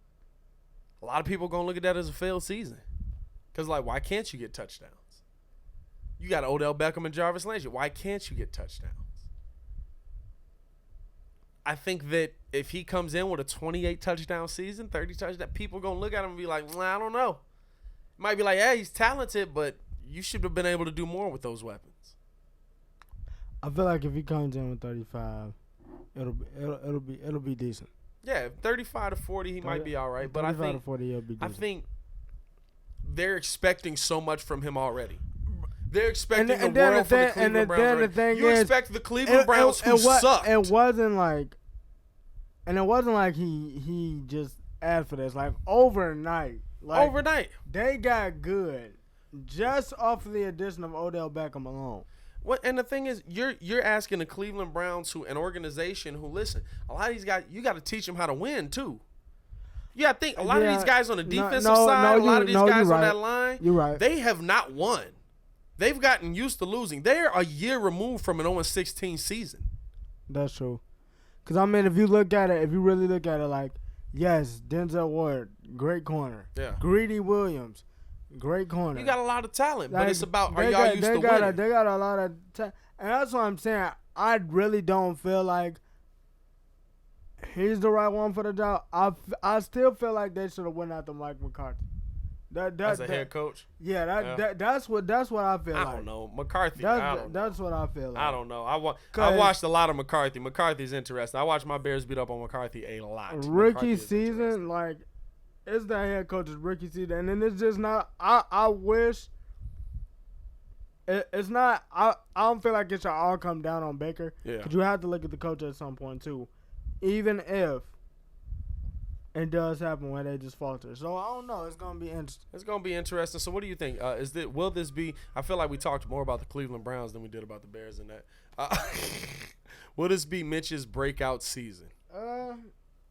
a lot of people are going to look at that as a failed season. Because, why can't you get touchdowns? You got Odell Beckham and Jarvis Landry. Why can't you get touchdowns? I think that if he comes in with a 28 touchdown season, 30 touchdowns, people are going to look at him and be like, I don't know. Might be like, yeah, he's talented, but you should have been able to do more with those weapons. I feel like if he comes in with 35, it'll be decent. Yeah, 35 to 40, he might be all right. But I think, to 40, he'll be decent. I think they're expecting so much from him already. They're expecting the world from the Cleveland Browns. You expect the Cleveland Browns who sucked. It wasn't like he just asked for this. Like overnight. They got good just off of the addition of Odell Beckham alone. And the thing is, you're asking the Cleveland Browns, an organization who, listen, a lot of these guys, you got to teach them how to win too. You got to think, a lot of these guys on the defensive side, a lot of these guys on that line, you're right. They have not won. They've gotten used to losing. They're a year removed from an 0-16 season. That's true. Because, if you really look at it, yes, Denzel Ward, great corner. Yeah. Greedy Williams, great corner. You got a lot of talent, but it's about, are y'all used to winning? They got a lot of talent. And that's what I'm saying. I really don't feel like he's the right one for the job. I still feel like they should have went after Mike McCarthy. As a head coach? Yeah, that's what I feel like. I don't know. McCarthy, that's what I feel like. I don't know. I watched a lot of McCarthy. McCarthy's interesting. I watched my Bears beat up on McCarthy a lot. Rookie season, it's the head coach's rookie season. And then it's just not – I wish – it's not – I don't feel like it should all come down on Baker. Yeah. Because you have to look at the coach at some point too. Even if it does happen where they just falter. So, I don't know. It's going to be interesting. It's going to be interesting. So, what do you think? Will this be – I feel like we talked more about the Cleveland Browns than we did about the Bears in that. Will this be Mitch's breakout season? I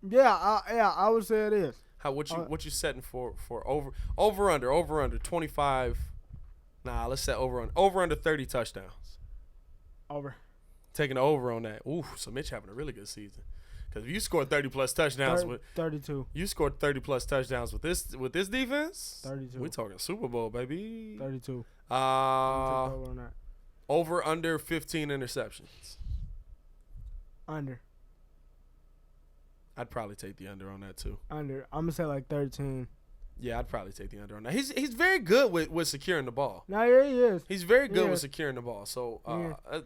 would say it is. What you setting for over under 25? Nah, let's set over under 30 touchdowns. Over. Taking the over on that. Ooh, so Mitch having a really good season. Because if you scored 30-plus touchdowns 32. You scored 30-plus touchdowns with this defense? 32. We talking Super Bowl, baby. 32. Over under 15 interceptions. Under. I'd probably take the under on that too. Under. I'm gonna say 13. Yeah, I'd probably take the under on that. He's very good with securing the ball. No, yeah, he is. He's very good with securing the ball. So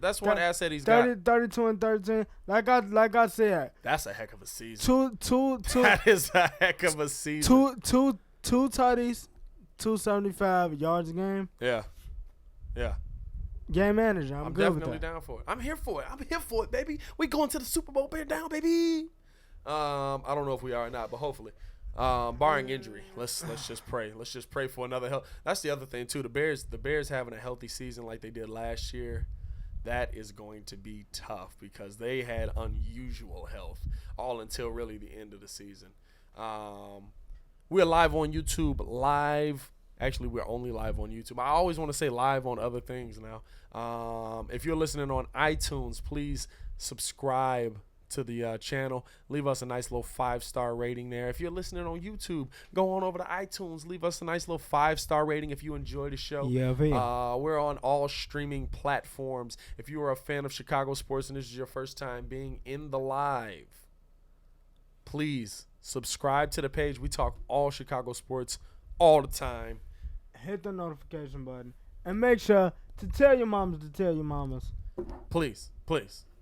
that's one asset he's got. 32 and 13. Like I said. That's a heck of a season. Two. That is a heck of a season. Two tutties, 275 yards a game. Yeah. Game manager. I'm good definitely with that. down for it. I'm here for it, baby. We going to the Super Bowl. Bear down, baby. I don't know if we are or not, but hopefully. Barring injury, let's just pray. Let's just pray for another health. That's the other thing too. The Bears having a healthy season like they did last year, that is going to be tough because they had unusual health all until really the end of the season. We're live on YouTube. Actually, we're only live on YouTube. I always want to say live on other things now. If you're listening on iTunes, please subscribe to the channel. Leave us a nice little 5-star rating there. If you're listening on YouTube, go on over to iTunes. Leave us a nice little 5-star rating if you enjoy the show. Yeah, we're on all streaming platforms. If you are a fan of Chicago sports and this is your first time being in the live, please subscribe to the page. We talk all Chicago sports all the time. Hit the notification button and make sure to tell your mamas to tell your mamas. Please.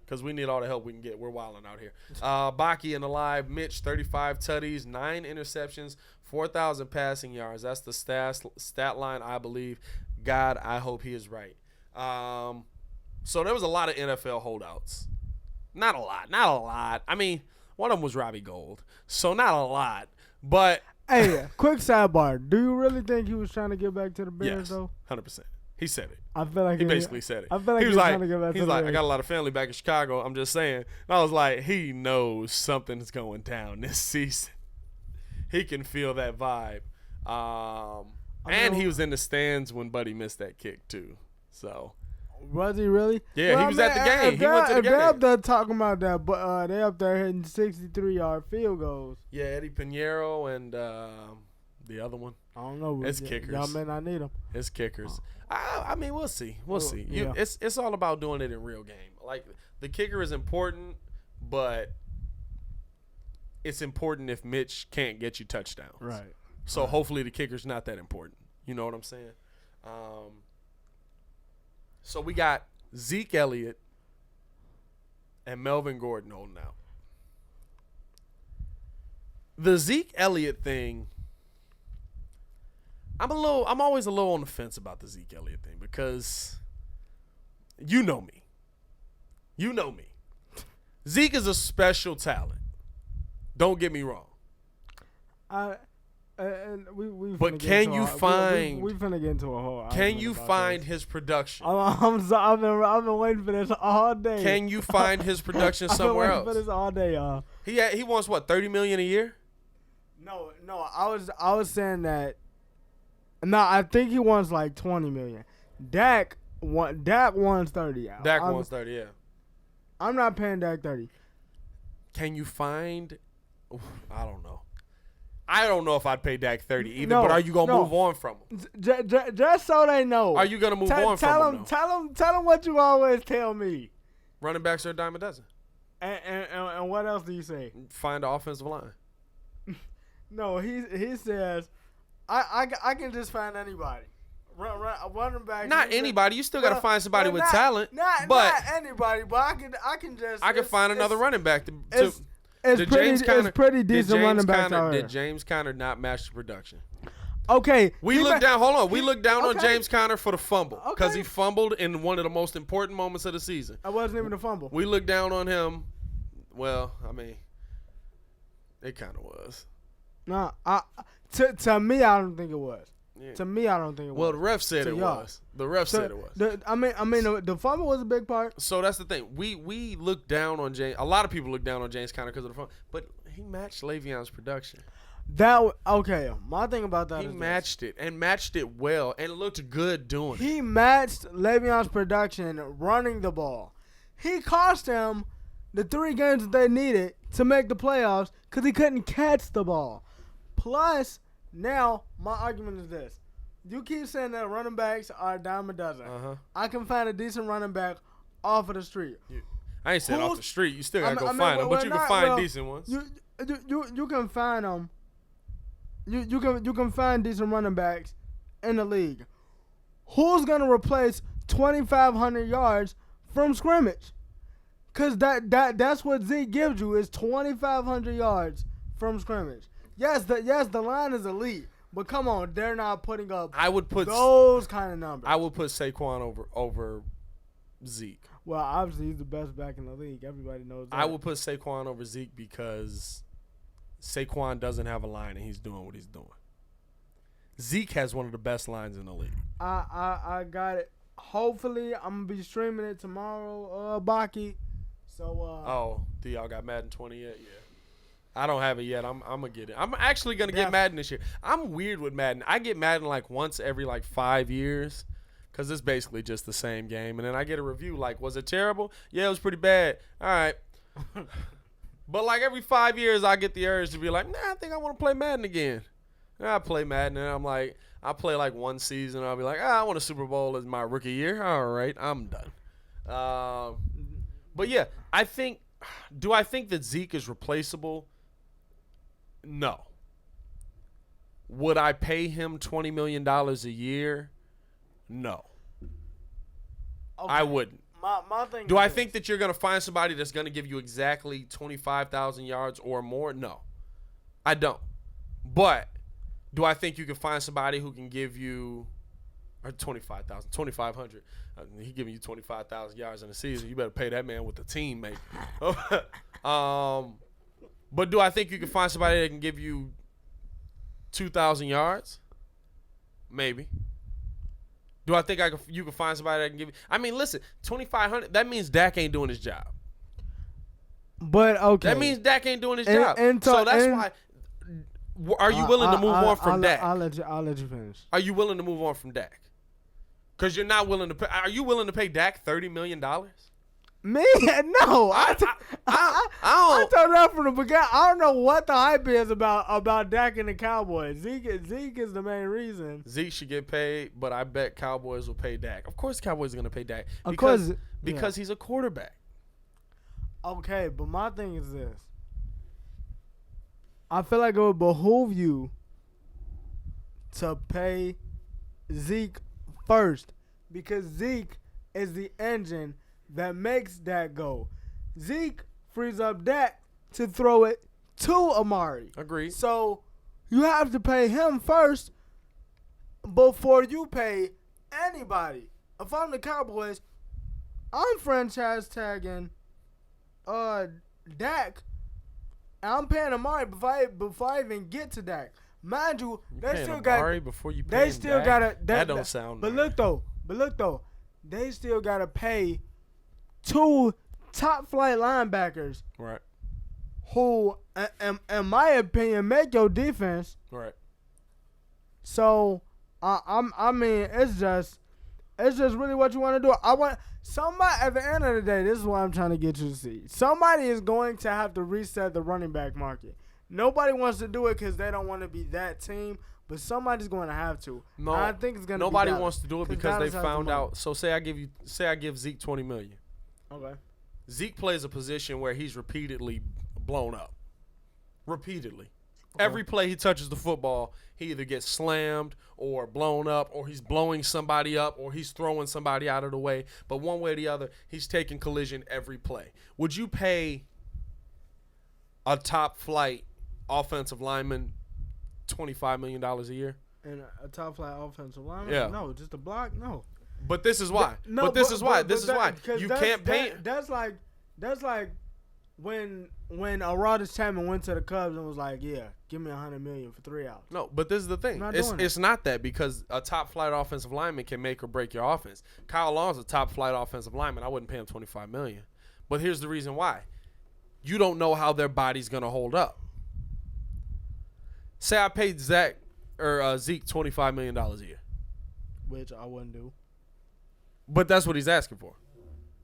Because because we need all the help we can get. We're wilding out here. Baki and Alive, Mitch, 35 tutties, 9 interceptions, 4,000 passing yards. That's the stat line, I believe. God, I hope he is right. So there was a lot of NFL holdouts. Not a lot. I mean, one of them was Robbie Gould, so not a lot. But hey, quick sidebar. Do you really think he was trying to get back to the Bears, yes, though? 100%. He said it. I feel like he basically said it. I feel like he was trying to get back to the Bears. I got a lot of family back in Chicago. I'm just saying. And I was like, he knows something's going down this season. He can feel that vibe. And he was in the stands when Buddy missed that kick too. So. Was he really? Yeah, he was at the game. He went to the game. They're up there talking about that, but they up there hitting 63-yard field goals. Yeah, Eddie Pinheiro and the other one. I don't know. It's kickers. Y'all may not need them. It's kickers. I mean, we'll see. We'll see. Yeah. It's all about doing it in real game. Like, the kicker is important, but it's important if Mitch can't get you touchdowns. Right. So hopefully the kicker's not that important. You know what I'm saying? So we got Zeke Elliott and Melvin Gordon holding out. The Zeke Elliott thing, I'm always a little on the fence about the Zeke Elliott thing because you know me. You know me. Zeke is a special talent. Don't get me wrong. And we but can you find? We finna get into a whole. Can you find his production? I've been waiting for this all day. Can you find his production somewhere else? I've been waiting for this all day, y'all. He wants what, $30 million a year? No. I was saying that. No, I think he wants like $20 million. Dak wants 30. Dak wants 30. Yeah. I'm not paying Dak 30. Can you find? I don't know. I don't know if I'd pay Dak 30 either, but are you going to move on from him? Just so they know. Are you going to move on from him? Tell them what you always tell me. Running backs are a dime a dozen. And what else do you say? Find the offensive line. No, he says, I can just find anybody. Running back. Not anybody. You still got to find somebody with talent. Not anybody, but I can just. I can find another running back to it's pretty decent running back out here. Did James Conner not match the production? Okay. We looked down on James Conner for the fumble because Okay. he fumbled in one of the most important moments of the season. I wasn't even a fumble. We looked down on him. Well, I mean, it kind of was. No, to me, I don't think it was. Yeah. To me, I don't think it was. Well, the ref said it was. The ref said it was. The fumble was a big part. So that's the thing. We look down on James. A lot of people look down on James Conner because of the fumble, but he matched Le'Veon's production. My thing about that he is matched it well and looked good doing it. He matched Le'Veon's production running the ball. He cost them the 3 games that they needed to make the playoffs because he couldn't catch the ball. Plus, now my argument is this: you keep saying that running backs are a dime a dozen. I can find a decent running back off of the street. I ain't saying off the street. You still gotta go find them, but you can find decent ones. You can find them. You can find decent running backs in the league. Who's gonna replace 2,500 yards from scrimmage? Cause that's what Zeke gives you is 2,500 yards from scrimmage. Yes, the line is elite, but come on, they're not putting up. I would put those kind of numbers. I would put Saquon over Zeke. Well, obviously he's the best back in the league. Everybody knows that. I would put Saquon over Zeke because Saquon doesn't have a line and he's doing what he's doing. Zeke has one of the best lines in the league. I got it. Hopefully, I'm gonna be streaming it tomorrow, Baki. So. Do y'all got Madden 20 yet? Yeah. I don't have it yet. I'm gonna get it. I'm actually gonna get Madden this year. I'm weird with Madden. I get Madden like once every 5 years, cause it's basically just the same game. And then I get a review like, was it terrible? Yeah, it was pretty bad. All right. But every 5 years, I get the urge to be like, nah, I think I want to play Madden again. And I play Madden, and I'm like, I play one season. And I'll be like, I want a Super Bowl as my rookie year. All right, I'm done. But yeah, do I think that Zeke is replaceable? No. Would I pay him $20 million a year? No. Okay. I wouldn't. my thing. Do I think that you're going to find somebody that's going to give you exactly 25,000 yards or more? No, I don't. But do I think you can find somebody who can give you 25,000, 2,500? He giving you 25,000 yards in a season. You better pay that man with the team, mate. But do I think you can find somebody that can give you 2,000 yards? Maybe. Do I think you can find somebody that can give you? I mean, listen, 2,500. That means Dak ain't doing his job. But okay, that means Dak ain't doing his job. So that's why. Are you willing to move on from Dak? I'll let you finish. Are you willing to move on from Dak? Because you're not willing to pay. Are you willing to pay Dak $30 million? Me? No. I told that from the beginning. I don't know what the hype is about Dak and the Cowboys. Zeke is the main reason. Zeke should get paid, but I bet Cowboys will pay Dak. Of course, Cowboys are going to pay Dak because he's a quarterback. Okay, but my thing is this. I feel like it would behoove you to pay Zeke first because Zeke is the engine that makes Dak go. Zeke frees up Dak to throw it to Amari. Agreed. So you have to pay him first before you pay anybody. If I'm the Cowboys, I'm franchise tagging Dak. And I'm paying Amari before I even get to Dak. Mind you, they still got Amari before you pay they still Dak? gotta that don't sound But right. look though, they still gotta pay 2 top flight linebackers. Right. Who in my opinion make your defense. Right. So I mean it's just really what you want to do. I want somebody at the end of the day, this is what I'm trying to get you to see. Somebody is going to have to reset the running back market. Nobody wants to do it because they don't want to be that team, but somebody's going to have to. No, and I think it's going to. Nobody wants to do it because they Dallas found out. So say I give Zeke $20 million. Okay. Zeke plays a position where he's repeatedly blown up. Repeatedly. Okay. Every play he touches the football, he either gets slammed or blown up, or he's blowing somebody up, or he's throwing somebody out of the way. But one way or the other, he's taking collision every play. Would you pay a top flight offensive lineman $25 million a year? And a top flight offensive lineman? Yeah. No, just a block? No. But this is why. This is why. You can't pay. That's like when Aroldis Chapman went to the Cubs and was like, "Yeah, give me $100 million for 3 outs." No, but this is the thing. It's not that, because a top flight offensive lineman can make or break your offense. Kyle Long's a top flight offensive lineman. I wouldn't pay him $25 million. But here's the reason why. You don't know how their body's gonna hold up. Say I paid Zeke $25 million a year, which I wouldn't do. But that's what he's asking for.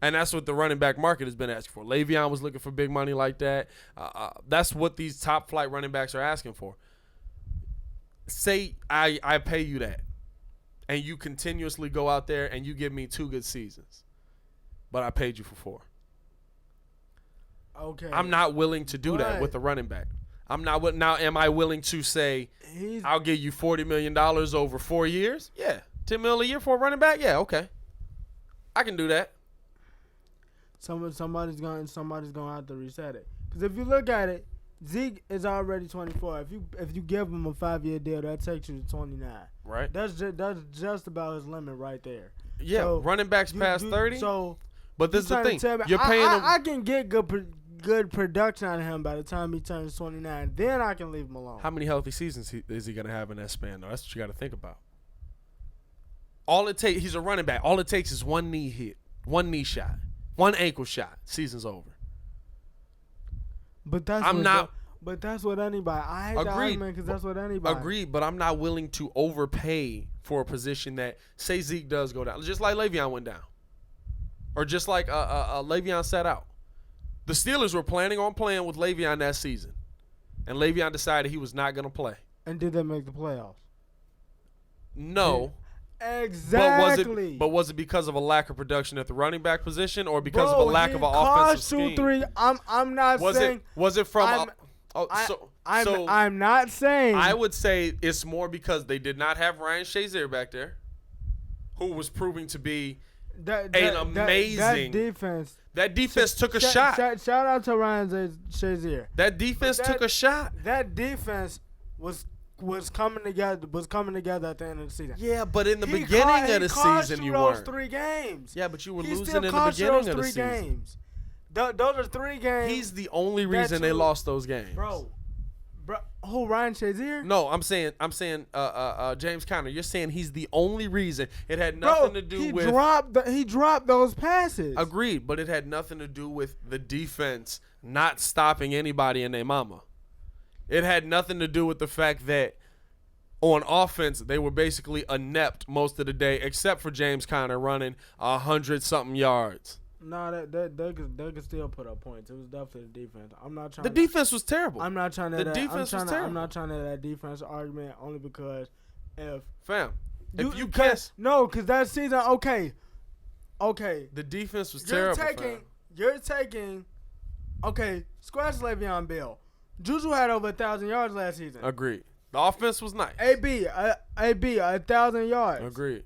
And that's what the running back market has been asking for. Le'Veon was looking for big money like that. That's what these top flight running backs are asking for. Say I pay you that, and you continuously go out there and you give me 2 good seasons, but I paid you for 4. Okay. I'm not willing to do that with the running back. I'm not. Now, am I willing to say I'll give you $40 million over 4 years? Yeah. $10 million a year for a running back? Yeah, okay. I can do that. Somebody's going to have to reset it. Because if you look at it, Zeke is already 24. If you give him a 5-year deal, that takes you to 29. Right. That's just about his limit right there. Yeah. So running backs past 30. But this is the thing. You're paying him. I can get good production out of him by the time he turns 29. Then I can leave him alone. How many healthy seasons is he going to have in that span, though? That's what you got to think about. All it takes, he's a running back. All it takes is one knee hit, one knee shot, one ankle shot. Season's over. But that's what anybody. I hate the argument because that's what anybody. Agreed, but I'm not willing to overpay for a position that, say Zeke does go down, just like Le'Veon went down, or just like Le'Veon sat out. The Steelers were planning on playing with Le'Veon that season, and Le'Veon decided he was not going to play. And did they make the playoffs? No. Exactly. But was it because of a lack of production at the running back position, or because of a lack of an offensive scheme? 2-3. I'm not saying. Was it from? I'm not saying. I would say it's more because they did not have Ryan Shazier back there, who was proving to be amazing. That defense took a shot. Shout out to Ryan Shazier. That defense took a shot. That defense was coming together. At the end of the season. Yeah, but in the beginning of the season, you weren't. Those 3 games. Yeah, but you were losing in the beginning of the season. Games. Those are 3 games. He's the only reason they lost those games, bro. Who, Ryan Shazier? No, I'm saying James Conner. You're saying he's the only reason. It had nothing to do with he dropped those passes. Agreed, but it had nothing to do with the defense not stopping anybody and their mama. It had nothing to do with the fact that on offense they were basically inept most of the day, except for James Conner running 100-something yards. No, they could still put up points. It was definitely the defense. I'm not trying. The defense was terrible. I'm not trying to. Defense was terrible. I'm not trying to that defense argument only because if you guess because that season okay. The defense was terrible. You're taking. Okay, scratch Le'Veon Bell. Juju had over 1,000 yards last season. Agreed. The offense was nice. AB 1,000 yards. Agreed.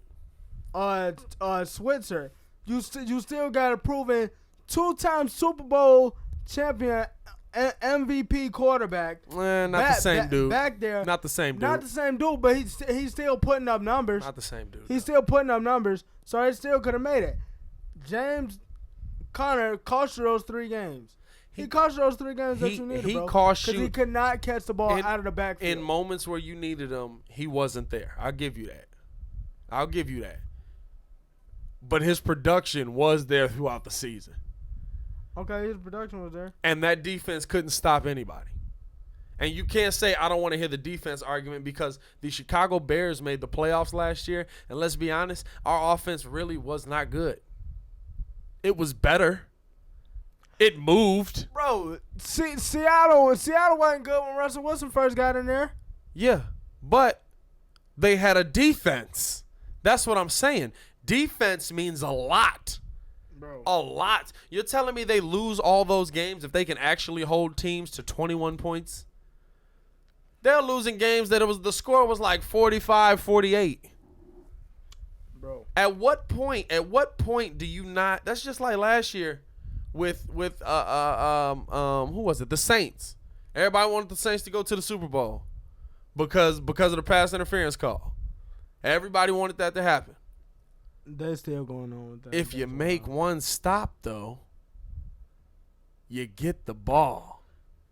Switzer. You still got a proven 2-time Super Bowl champion MVP quarterback. Not the same dude. Back there. Not the same dude. Not the same dude, but he's still putting up numbers. Not the same dude. He's still putting up numbers, so they still could have made it. James Conner cost you those 3 games. He cost you those 3 games that you needed, bro. He cost you. Because he could not catch the ball out of the backfield. In moments where you needed him, he wasn't there. I'll give you that. But his production was there throughout the season. Okay, his production was there. And that defense couldn't stop anybody. And you can't say I don't want to hear the defense argument because the Chicago Bears made the playoffs last year. And let's be honest, our offense really was not good. It was better. It moved. Bro, Seattle wasn't good when Russell Wilson first got in there. Yeah, but they had a defense. That's what I'm saying. Defense means a lot. Bro. A lot. You're telling me they lose all those games if they can actually hold teams to 21 points? They're losing games that the score was like 45-48. Bro. At what point do you not? That's just like last year with who was it? The Saints. Everybody wanted the Saints to go to the Super Bowl because of the pass interference call. Everybody wanted that to happen. They're still going on with that. If you make one stop, though, you get the ball.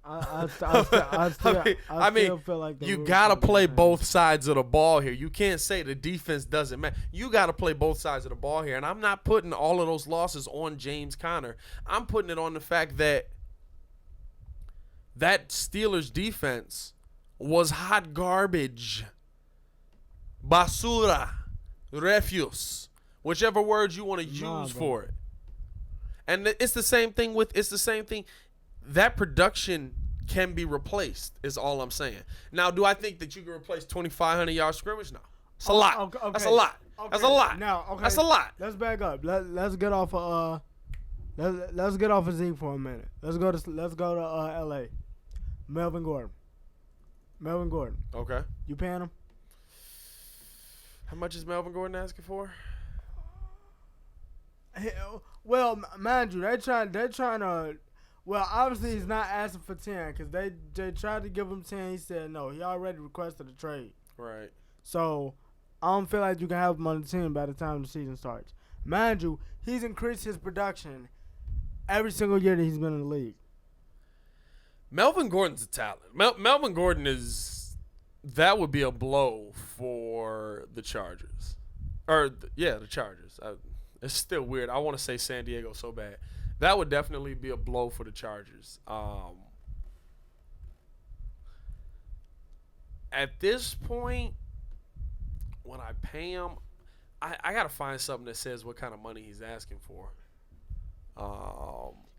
I still feel like you got to play both sides of the ball here. You can't say the defense doesn't matter. You got to play both sides of the ball here. And I'm not putting all of those losses on James Conner. I'm putting it on the fact that Steelers defense was hot garbage. Basura. Refuse. Whichever word you want to use for it. And it's the same thing. That production can be replaced is all I'm saying. Now, do I think that you can replace 2,500 yard scrimmage? No. It's a lot. Okay. That's a lot. Okay. That's a lot. Now, okay. That's a lot. Let's back up. Let's get off of let's get off of Zeke for a minute. Let's go to LA. Melvin Gordon. Okay. You paying him? How much is Melvin Gordon asking for? Well, mind you, they're trying to. Well, obviously he's not asking for 10 because they tried to give him 10. He said no. He already requested a trade. Right. So I don't feel like you can have him on the team by the time the season starts. Mind you, he's increased his production every single year that he's been in the league. Melvin Gordon's a talent. Melvin Gordon that would be a blow for the Chargers. The Chargers. It's still weird. I want to say San Diego so bad. That would definitely be a blow for the Chargers. At this point, when I pay him, I got to find something that says what kind of money he's asking for.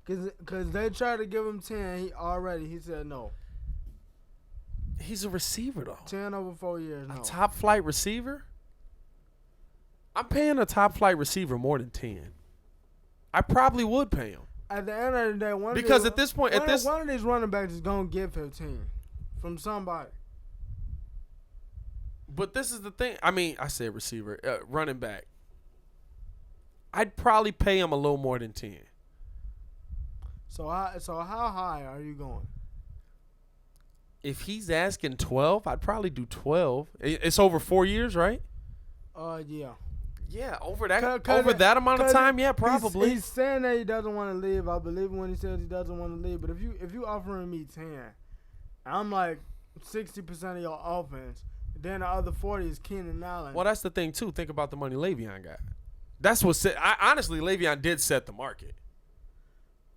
Because they tried to give him 10. He said no. He's a receiver, though. 10 over 4 years, no. A top-flight receiver? I'm paying a top-flight receiver more than 10. I probably would pay him. At the end of the day, one of these running backs is going to get 15 from somebody. But this is the thing. I mean, I say receiver, running back. I'd probably pay him a little more than 10. So how high are you going? If he's asking 12, I'd probably do 12. It's over 4 years, right? Yeah. Yeah, over that amount of time, yeah, probably. He's saying that he doesn't want to leave. I believe him when he says he doesn't want to leave. But if you offering me 10, I'm like 60% of your offense. Then the other 40 is Keenan Allen. Well, that's the thing too. Think about the money Le'Veon got. That's what honestly, Le'Veon did set the market.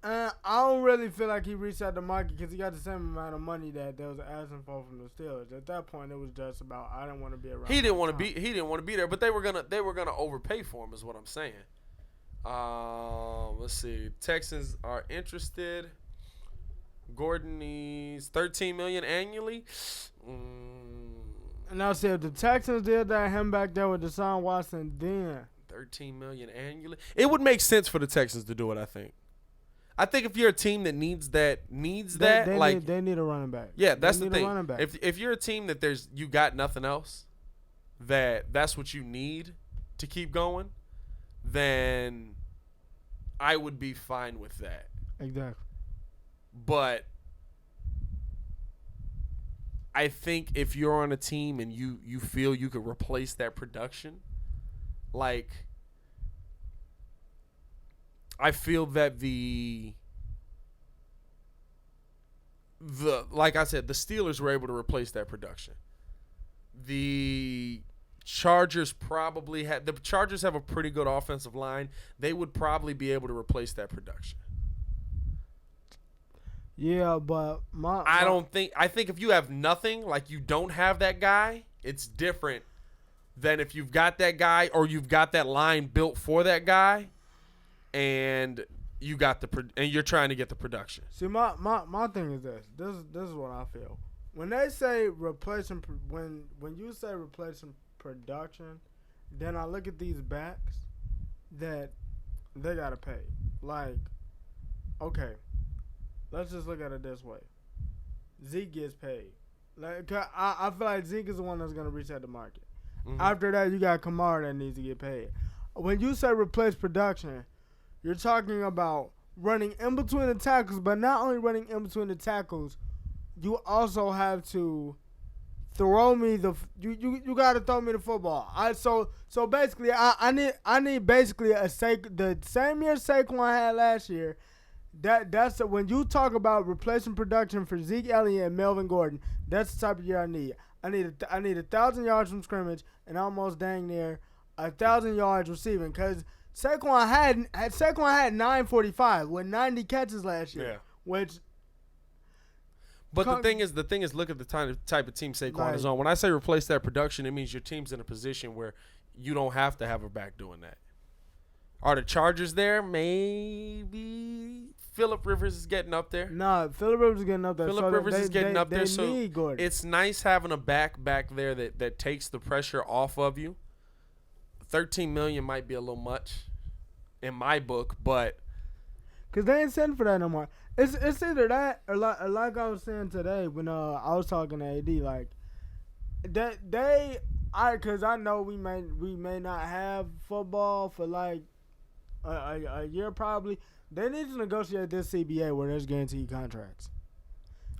I don't really feel like he reset the market because he got the same amount of money that they was asking for from the Steelers. At that point, it was just about I didn't want to be around. He didn't want to be there, but they were gonna overpay for him, is what I'm saying. Let's see. Texans are interested. Gordon needs $13 million annually. And now, see, if the Texans did that, him back there with Deshaun Watson, then $13 million annually. It would make sense for the Texans to do it. I think if you're a team that needs that, they need a running back. Yeah, that's the thing. If you're a team that you got nothing else, that's what you need to keep going, then I would be fine with that. Exactly. But I think if you're on a team and you feel you could replace that production, like I feel that like I said, the Steelers were able to replace that production. The Chargers have a pretty good offensive line. They would probably be able to replace that production. Yeah, but I think if you have nothing, like you don't have that guy, it's different than if you've got that guy or you've got that line built for that guy, and you got and you're trying to get the production. See, my thing is this. This is what I feel. When they say replacing, when you say replacing production, then I look at these backs that they gotta pay. Like, okay, let's just look at it this way. Zeke gets paid. Like, I feel like Zeke is the one that's gonna reset the market. Mm-hmm. After that, you got Kamara that needs to get paid. When you say replace production, you're talking about running in between the tackles, but not only running in between the tackles, you also have to throw me you got to throw me the football. So basically, I need basically the same year Saquon had last year. That's when you talk about replacing production for Zeke Elliott and Melvin Gordon. That's the type of year I need. I need 1,000 yards from scrimmage and almost dang near 1,000 yards receiving because Saquon had 945 with 90 catches last year. Yeah. But the thing is, look at the type of team Saquon is on. When I say replace that production, it means your team's in a position where you don't have to have a back doing that. Are the Chargers there? Maybe. Phillip Rivers is getting up there. No, Phillip Rivers is getting up there. Phillip Rivers is getting up there. So need Gordon. It's nice having a back there that takes the pressure off of you. $13 million might be a little much in my book, but because they ain't sending for that no more. It's either that or like I was saying today when I was talking to AD, like that because I know we may not have football for like a year probably. They need to negotiate this CBA where there's guaranteed contracts.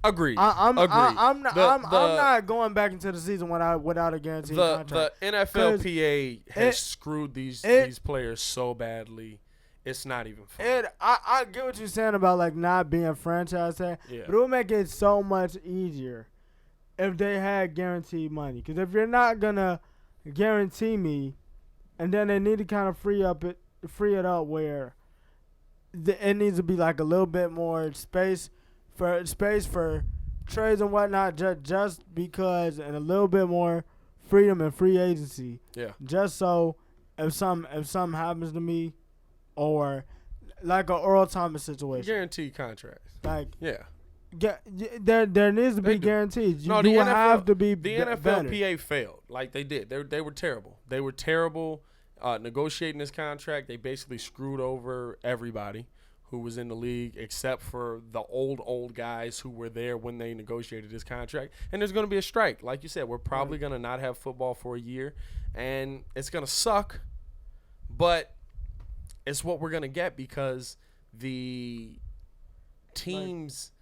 Agreed. I'm not going back into the season without a guaranteed contract. The NFLPA has screwed these players so badly. It's not even fun. I get what you're saying about like not being franchise tag, but it would make it so much easier if they had guaranteed money. Because if you're not gonna guarantee me, and then they need to kind of free it up where it needs to be like a little bit more space for trades and whatnot, just because, and a little bit more freedom and free agency. Yeah. Just so if something happens to me, or like an Earl Thomas situation, guaranteed contracts. Like there needs to be guarantees. No, you have to be. The NFLPA failed. Like they did. They were terrible. They were terrible negotiating this contract. They basically screwed over everybody who was in the league except for the old guys who were there when they negotiated this contract. And there's going to be a strike. Like you said, we're probably going to not have football for a year, and it's going to suck. But it's what we're gonna get because the teams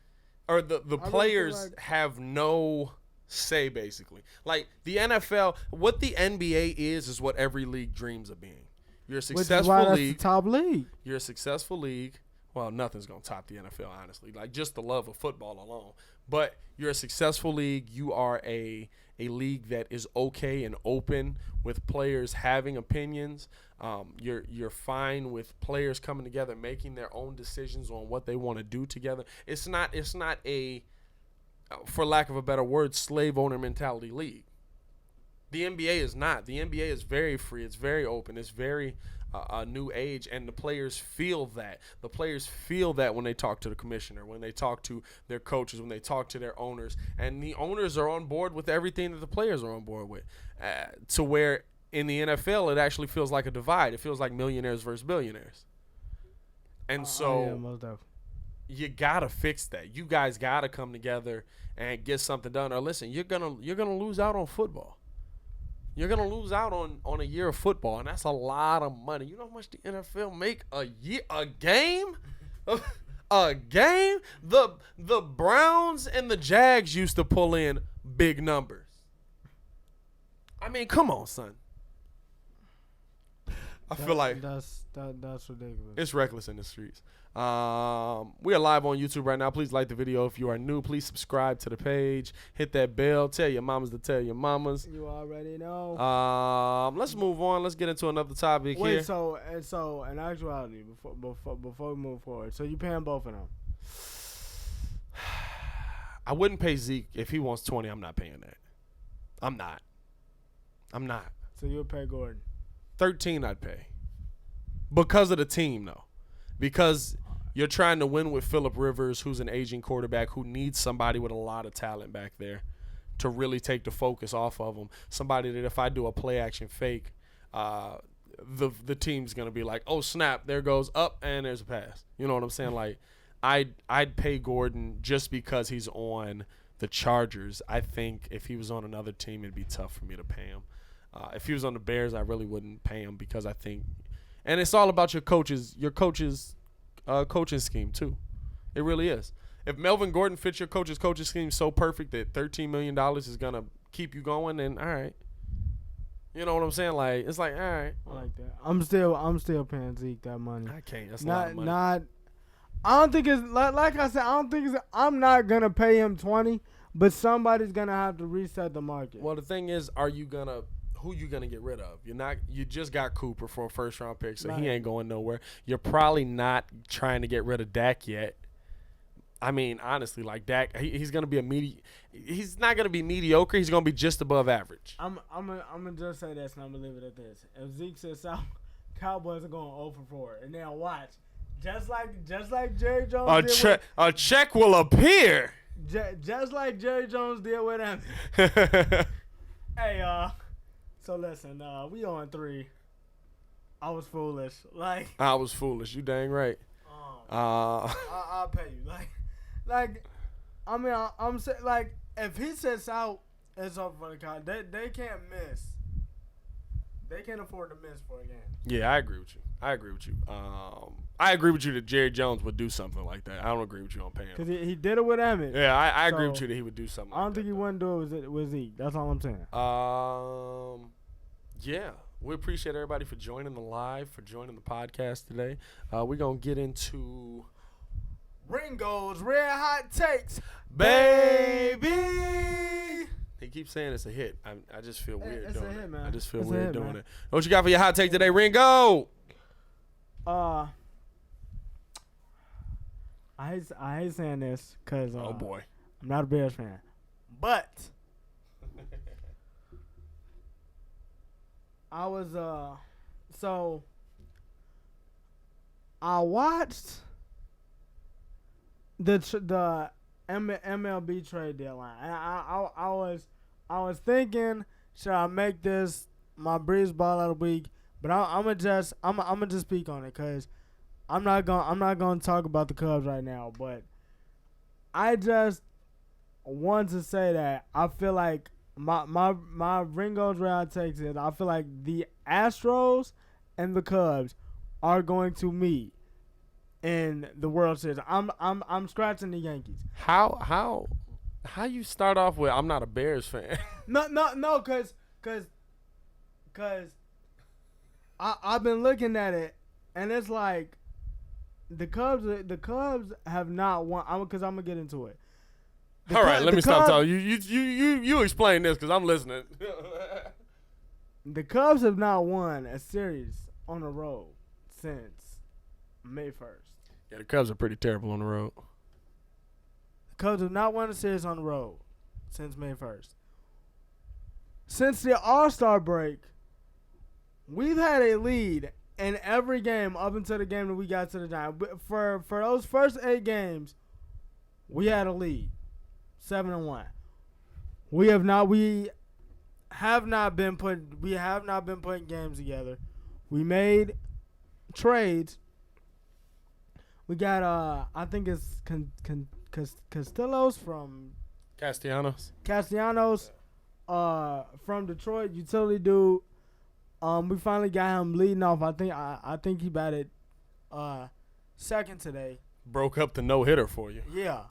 or the players have no say basically. Like the NFL, what the NBA is what every league dreams of being. You're a successful Which is why league. that's the top league. You're a successful league. Well, nothing's gonna top the NFL, honestly. Like just the love of football alone. But you're a successful league. You are a league that is okay and open with players having opinions. You're fine with players coming together, making their own decisions on what they want to do together. It's not a, for lack of a better word, slave owner mentality league. The NBA is not. The NBA is very free. It's very open. It's very a new age, and the players feel that. The players feel that when they talk to the commissioner, when they talk to their coaches, when they talk to their owners, and the owners are on board with everything that the players are on board with. To where in the NFL, it actually feels like a divide. It feels like millionaires versus billionaires. And so you gotta fix that. You guys gotta come together and get something done. Or listen, you're gonna lose out on football. You're going to lose out on a year of football, and that's a lot of money. You know how much the NFL make a game? A game? The Browns and the Jags used to pull in big numbers. I mean, come on, son. I feel like that's ridiculous. It's reckless in the streets. We are live on YouTube right now. Please like the video if you are new. Please subscribe to the page. Hit that bell. Tell your mamas to tell your mamas. You already know. Let's move on. Let's get into another topic here. Wait, so in actuality, before we move forward, so you paying both of them? I wouldn't pay Zeke if he wants 20. I'm not paying that. I'm not. So you'll pay Gordon? 13 I'd pay. Because of the team, though. Because you're trying to win with Phillip Rivers, who's an aging quarterback who needs somebody with a lot of talent back there to really take the focus off of him. Somebody that if I do a play action fake, the team's gonna be like, oh snap, there goes up and there's a pass. You know what I'm saying? Like, I'd pay Gordon just because he's on the Chargers. I think if he was on another team, it'd be tough for me to pay him. If he was on the Bears, I really wouldn't pay him because I think. And it's all about your coach's coaching scheme too. It really is. If Melvin Gordon fits your coach's scheme so perfect that $13 million is gonna keep you going, then all right. You know what I'm saying? Like it's like all right. I like that. I'm still paying Zeke that money. I can't. That's not a lot of money. I don't think it's like I said. I don't think it's. I'm not gonna pay him 20, but somebody's gonna have to reset the market. Well, the thing is, who you gonna get rid of? You just got Cooper for a first round pick, so he ain't going nowhere. You're probably not trying to get rid of Dak yet. I mean, honestly, like Dak, he's gonna be he's not gonna be mediocre. He's gonna be just above average. I'm gonna just say this, and I'm gonna leave it at this. If Zeke sits out, Cowboys are going 0 for 4, and now watch, just like Jerry Jones. A check will appear. Just like Jerry Jones did with him. Hey, so listen, we on 3. I was foolish. I was foolish. You dang right. I'll pay you. I mean, I'm saying, like, if he sits out, it's over for the Cowboys. They can't miss. They can't afford to miss for a game. Yeah, I agree with you. I agree with you that Jerry Jones would do something like that. I don't agree with you on paying him. Because he did it with Emmett. Yeah, I agree with you that he would do something like that. I don't think he wouldn't do it with Zeke. That's all I'm saying. Yeah. We appreciate everybody for joining the live, for joining the podcast today. We're going to get into Ringo's Red Hot Takes, baby. He keeps saying it's a hit. I just feel weird doing it. Man. I just feel weird doing it. What you got for your hot take today, Ringo? I hate saying this because oh boy, I'm not a Bears fan, but I was so I watched the MLB trade deadline, and I was thinking, should I make this my breeze ball of the week? But I'm gonna just speak on it because I'm not gonna talk about the Cubs right now. But I just want to say that I feel like my Ringo's round takes is I feel like the Astros and the Cubs are going to meet in the World Series. I'm scratching the Yankees. How you start off with I'm not a Bears fan? No, cause I've been looking at it, and it's like the Cubs have not won. Because I'm gonna get into it. All right, let me stop talking. You explain this because I'm listening. The Cubs have not won a series on the road since May 1st. Yeah, the Cubs are pretty terrible on the road. The Cubs have not won a series on the road since May 1st. Since the All-Star break, we've had a lead in every game up until the game that we got to the Giants. For those first 8 games, we had a lead, 7-1. We have not been putting games together. We made trades. We got I think it's Castillos from Castellanos from Detroit, utility dude. We finally got him leading off. I think he batted second today. Broke up the no hitter for you. Yeah.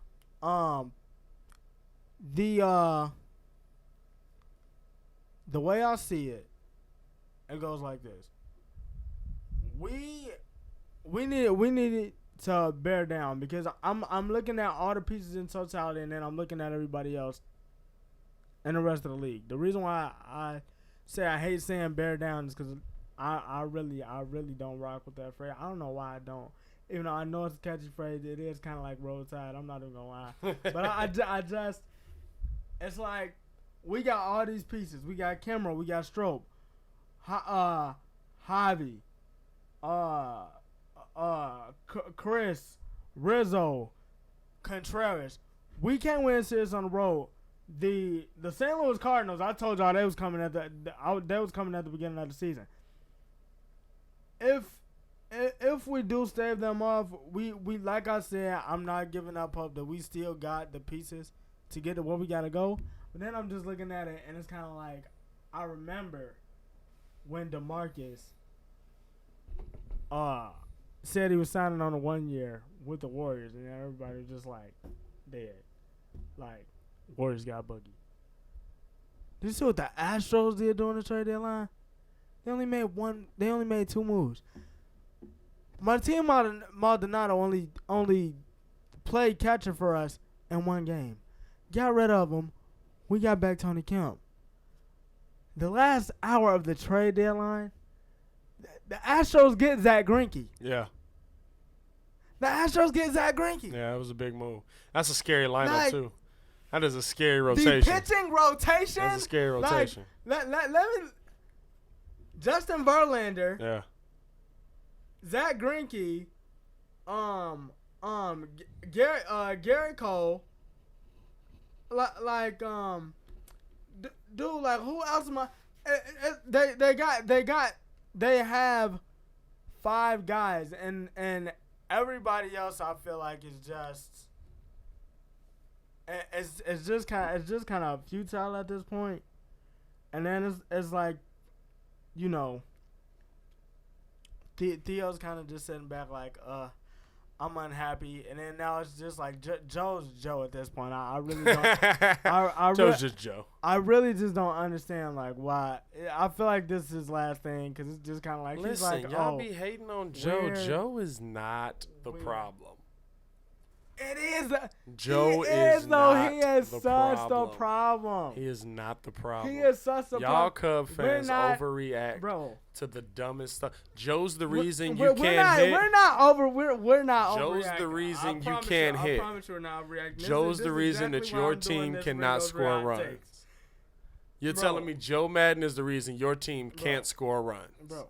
The way I see it, it goes like this. We needed to bear down because I'm looking at all the pieces in totality, and then I'm looking at everybody else and the rest of the league. The reason why I say I hate saying bear down is because I really don't rock with that phrase. I don't know why I don't. Even though I know it's a catchy phrase, it is kind of like roll tide. I'm not even gonna lie, but I just it's like we got all these pieces. We got Kimbrel, we got Strope, Javi, Chris, Rizzo, Contreras. We can't win series on the road. The St. Louis Cardinals, I told y'all they was coming at the beginning of the season. If we do stave them off, we like I said, I'm not giving up hope that we still got the pieces to get to where we gotta go. But then I'm just looking at it, and it's kind of like I remember when DeMarcus said he was signing on a 1 year with the Warriors, and everybody was just like dead, like Warriors got Boogie. Did you see what the Astros did during the trade deadline? They only made 2 moves. Martin Maldonado only played catcher for us in 1 game. Got rid of him. We got back Tony Kemp. The last hour of the trade deadline, the Astros get Zach Greinke. Yeah. The Astros get Zach Greinke. Yeah, that was a big move. That's a scary lineup, too. That is a scary rotation. The pitching rotation. That's a scary rotation. Let me. Justin Verlander. Yeah. Zach Greinke. Gary Cole. Dude, like who else am I? They have 5 guys, and everybody else I feel like is just. It's just kind of futile at this point, and then it's like, you know, Theo's kind of just sitting back like, I'm unhappy, and then now it's just like Joe's Joe at this point. I really don't. Joe's just Joe. I really just don't understand like why. I feel like this is his last thing because it's just kind of like listen, he's like, y'all be hating on Joe. Joe is not the problem. It is. Joe is not he is the such problem. the problem. He is not the problem. He is such the problem. Y'all Cub fans overreact to the dumbest stuff. Joe's the reason you can't hit. We're not overreacting. Joe's the reason you can't hit. I promise you we're not overreacting. Joe's the reason that your team cannot score runs. You're telling me Joe Madden is the reason your team can't score runs. Bro.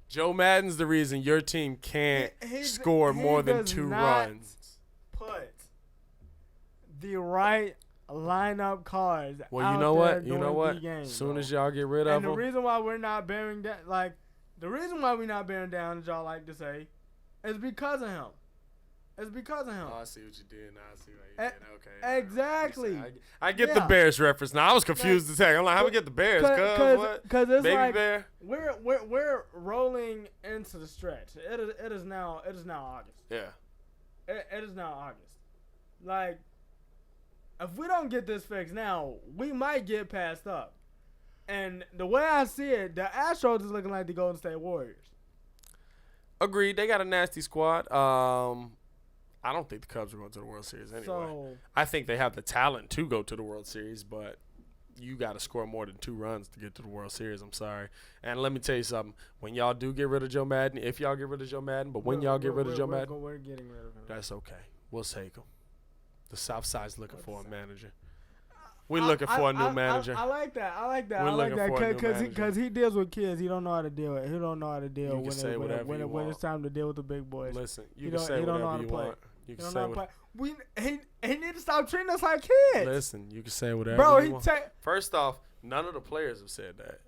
Joe Madden's the reason your team can't score more than 2 runs. Put the right lineup cards. Well, you know what? You know what? As soon as y'all get rid of them. And the reason why we're not bearing down, like, the reason why we're not bearing down, as y'all like to say, is because of him. It's because of him. Oh, I see what you did. Now I see what you did. Okay. Exactly. I get the Bears reference. Now I was confused as heck. I'm like, how we get the Bears? What? Because it's Baby like Bear. we're rolling into the stretch. It is now August. Yeah. It is now August. Like, if we don't get this fixed now, we might get passed up. And the way I see it, the Astros is looking like the Golden State Warriors. Agreed. They got a nasty squad. I don't think the Cubs are going to the World Series anyway. So, I think they have the talent to go to the World Series, but you got to score more than 2 runs to get to the World Series. I'm sorry. And let me tell you something. When y'all do get rid of Joe Madden, if y'all get rid of Joe Madden, but when y'all get rid of Joe Madden, we're getting rid of him. that's okay. We'll take him. The South Side's looking for a manager. We're looking for a new manager. I like that. We're looking for a new manager. Because he deals with kids. He don't know how to deal with it. He don't know how to deal when it's time to deal with the big boys. Listen, you can say whatever you want. You can say whatever. He need to stop treating us like kids. Listen, you can say whatever you want. Bro, First off, none of the players have said that.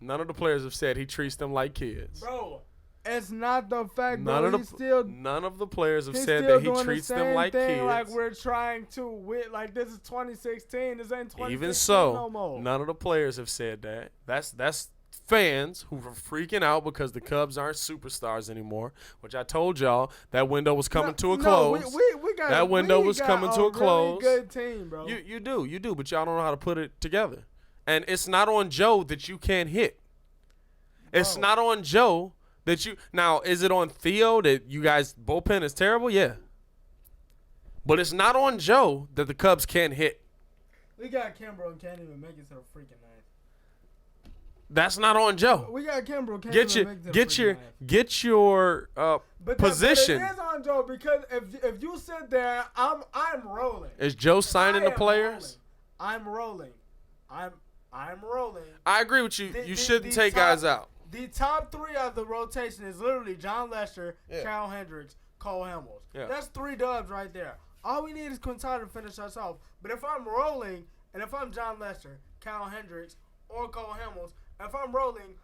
None of the players have said he treats them like kids. Bro, it's not the fact none of the players have said that he treats them like kids. Like we're trying to win. Like this is 2016. This ain't 2016 Even so, no more. None of the players have said that. That's fans who are freaking out because the Cubs aren't superstars anymore, which I told y'all that window was coming to a close. That window was coming to a close. Really good team, bro. You do, but y'all don't know how to put it together. And it's not on Joe that you can't hit. It's not on Joe that you now. Is it on Theo that you guys bullpen is terrible? Yeah, but it's not on Joe that the Cubs can't hit. We got Kimbrel and can't even make it to the freaking ninth. That's not on Joe. We got Kimbrel. Get your position. But it is on Joe because if you sit there, I'm rolling. Is Joe signing the players? I'm rolling. I'm rolling. I agree with you. You shouldn't take guys out. The top 3 of the rotation is literally John Lester, Cal Hendricks, Cole Hamels. Yeah. That's 3 dubs right there. All we need is Quintana to finish us off. But if I'm rolling, and if I'm John Lester, Cal Hendricks, or Cole Hamels, if I'm rolling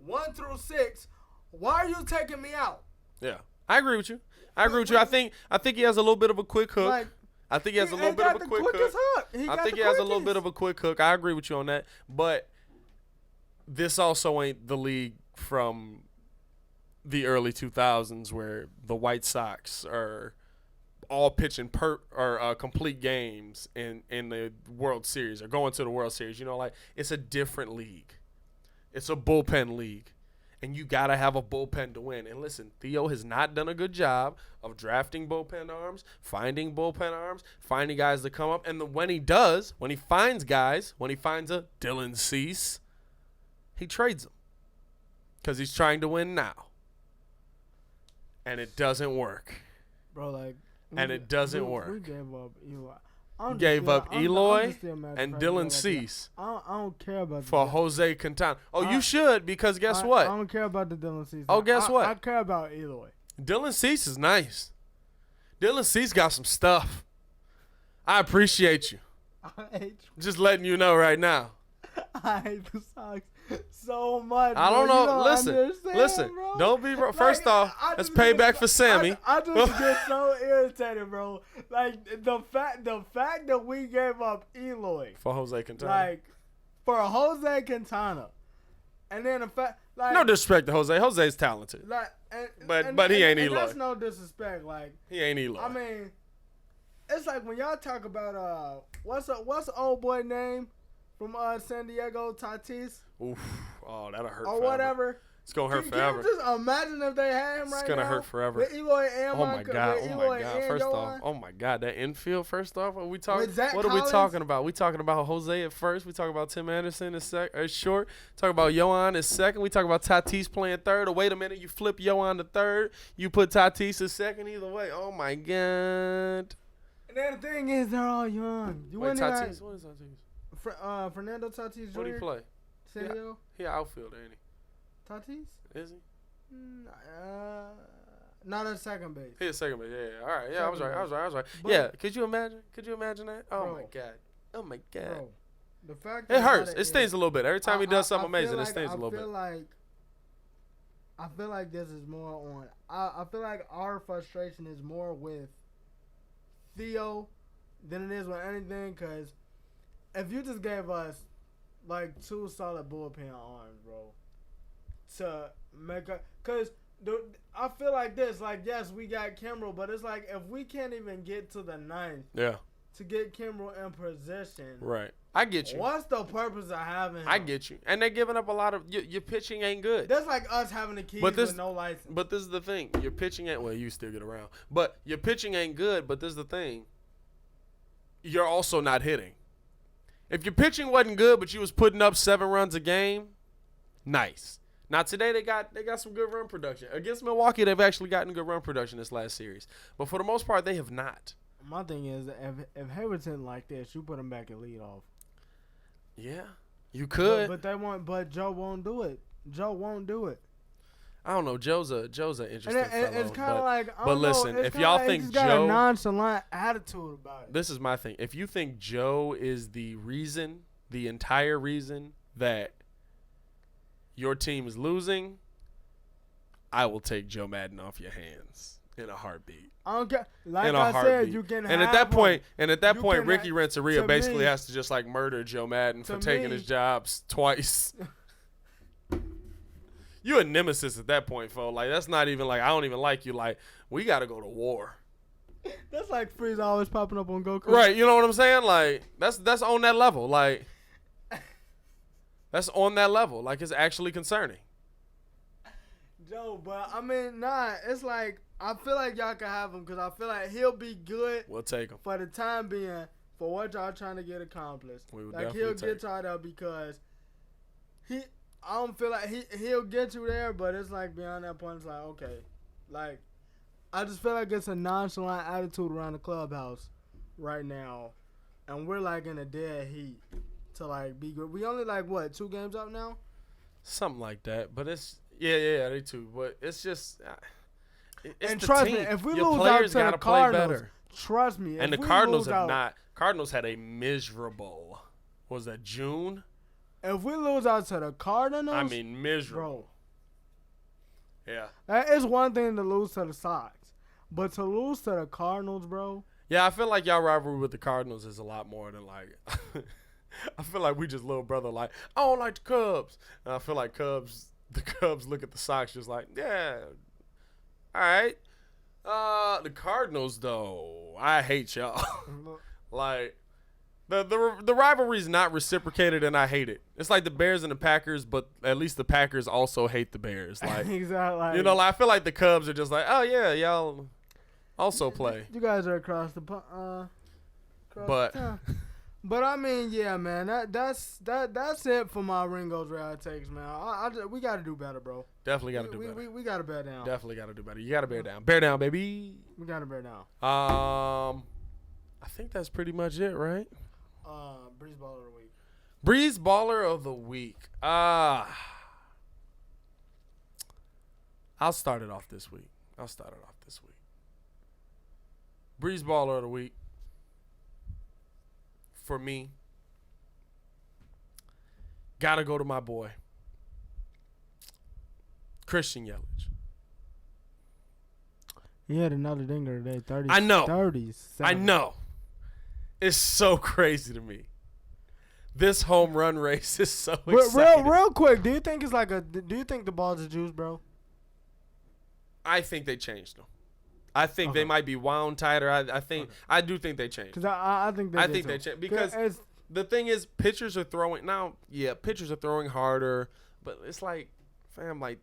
1 through 6, why are you taking me out? Yeah, I agree with you. I think he has a little bit of a quick hook. I think he has a little bit of a quick hook. I think he has a little bit of a quick hook. I agree with you on that. But this also ain't the league from the early 2000s where the White Sox are all pitching complete games in the World Series or going to the World Series. You know, like it's a different league. It's a bullpen league. And you got to have a bullpen to win. And listen, Theo has not done a good job of drafting bullpen arms, finding guys to come up. And when he does, when he finds guys, when he finds a Dylan Cease, he trades them because he's trying to win now. And it doesn't work. Bro, it doesn't work. We gave up Eloy. Gave up Eloy and Dylan Cease. I don't care about for Jose Quintana. You should because guess what? I don't care about the Dylan Cease. Guess what? I care about Eloy. Dylan Cease is nice. Dylan Cease got some stuff. I appreciate you. I hate you. Just letting you know right now. I hate the Sox so much. I don't know. Listen. Bro. Don't be. First off, that's payback for Sammy. I just get so irritated, bro. Like the fact that we gave up Eloy for Jose Quintana. For Jose Quintana, and then the fact, no disrespect to Jose. Jose's talented. But he ain't Eloy. That's no disrespect. He ain't Eloy. I mean, it's like when y'all talk about what's the old boy name from San Diego, Tatis. Oof. Oh, that'll hurt. Or forever. whatever. It's gonna hurt forever. Can you just imagine if they had him right now? It's gonna hurt forever. With Eloy and Oh my god. First off, that infield. First off, what are we talking about? We talking about Jose at first. We talking about Tim Anderson at short. Talking about Yohan at second. We talking about Tatis playing third. Or wait a minute, you flip Yohan to third. You put Tatis at second. Either way, oh my god. And then the thing is, they're all young. Wait, Tatis? What is Tatis? Fernando Tatis Jr. What do you play? San Diego? He outfielder, ain't he? Tatis? Is he? Not at second base. He at second base. Yeah. All right. Yeah, I was right. But, yeah. Could you imagine that? Oh my god. Bro, the fact it hurts. It stings a little bit. Every time he does something amazing, it stings a little bit. I feel like this is more on. I feel like our frustration is more with Theo than it is with anything. Because if you just gave us like 2 solid bullpen arms, bro, to make a, because I feel like this, like, yes, we got Kimbrel, but it's like if we can't even get to the 9th, to get Kimbrel in position, right? I get you. What's the purpose of having him? I get you. And they're giving up a lot of your pitching ain't good. That's like us having a keys with no license. But this is the thing. Your pitching ain't, well, you still get around. But your pitching ain't good, but this is the thing. You're also not hitting. If your pitching wasn't good, but you was putting up 7 runs a game, nice. Now today they got some good run production. Against Milwaukee, they've actually gotten good run production this last series. But for the most part, they have not. My thing is, if Hamilton like this, you put him back at leadoff. Yeah, you could. But they won't. But Joe won't do it. Joe won't do it. I don't know. Joe's an interesting fellow. It's kind of like. But listen, if y'all think he's Joe, got a nonchalant attitude about it. This is my thing. If you think Joe is the reason, the entire reason that your team is losing, I will take Joe Madden off your hands in a heartbeat. I don't care. Like I said, you can. And at that point, Ricky Renteria basically has to just like murder Joe Madden for taking his jobs twice. You a nemesis at that point, fo. Like that's not even like I don't even like you. Like we got to go to war. That's like Freeze always popping up on Goku. Right, you know what I'm saying? Like that's on that level. Like that's on that level. Like it's actually concerning. Joe, but I mean, nah. It's like I feel like y'all can have him because I feel like he'll be good. We'll take him for the time being for what y'all trying to get accomplished. We would like definitely he'll get y'all there because I don't feel like he'll get you there, but it's like beyond that point, it's like okay, like I just feel like it's a nonchalant attitude around the clubhouse right now, and we're like in a dead heat to like be good. We only like what 2 games up now, something like that. But it's yeah, they too. But it's just. It's and trust me, if we lose out to the Cardinals, trust me. And the Cardinals have not. Cardinals had a miserable. What was that June? If we lose out to the Cardinals, I mean miserable. Bro. Yeah. That is one thing to lose to the Sox, but to lose to the Cardinals, bro. Yeah, I feel like y'all rivalry with the Cardinals is a lot more than like. I feel like we just little brother. Like I don't like the Cubs, and I feel like the Cubs look at the Sox just like yeah. All right. The Cardinals, though, I hate y'all. Like, the rivalry is not reciprocated, and I hate it. It's like the Bears and the Packers, but at least the Packers also hate the Bears. Like, exactly. You know, like, I feel like the Cubs are just like, oh, yeah, y'all also play. You guys are across the town. But I mean, yeah, man, that's it for my Ringos Real takes, man. We got to do better, bro. Definitely got to do better. We got to bear down. Definitely got to do better. You got to bear down. Bear down, baby. We got to bear down. I think that's pretty much it, right? Breeze Baller of the Week. Breeze Baller of the Week. I'll start it off this week. Breeze Baller of the Week. For me, gotta go to my boy, Christian Yelich. He had another dinger today. 30. I know. 37. I know. It's so crazy to me. This home run race is so exciting. Real quick, do you think the ball's a juice, bro? I think they changed them. I think they might be wound tighter. I do think they changed. Because I think they changed because the thing is, pitchers are throwing now. Yeah, pitchers are throwing harder, but it's like, fam, like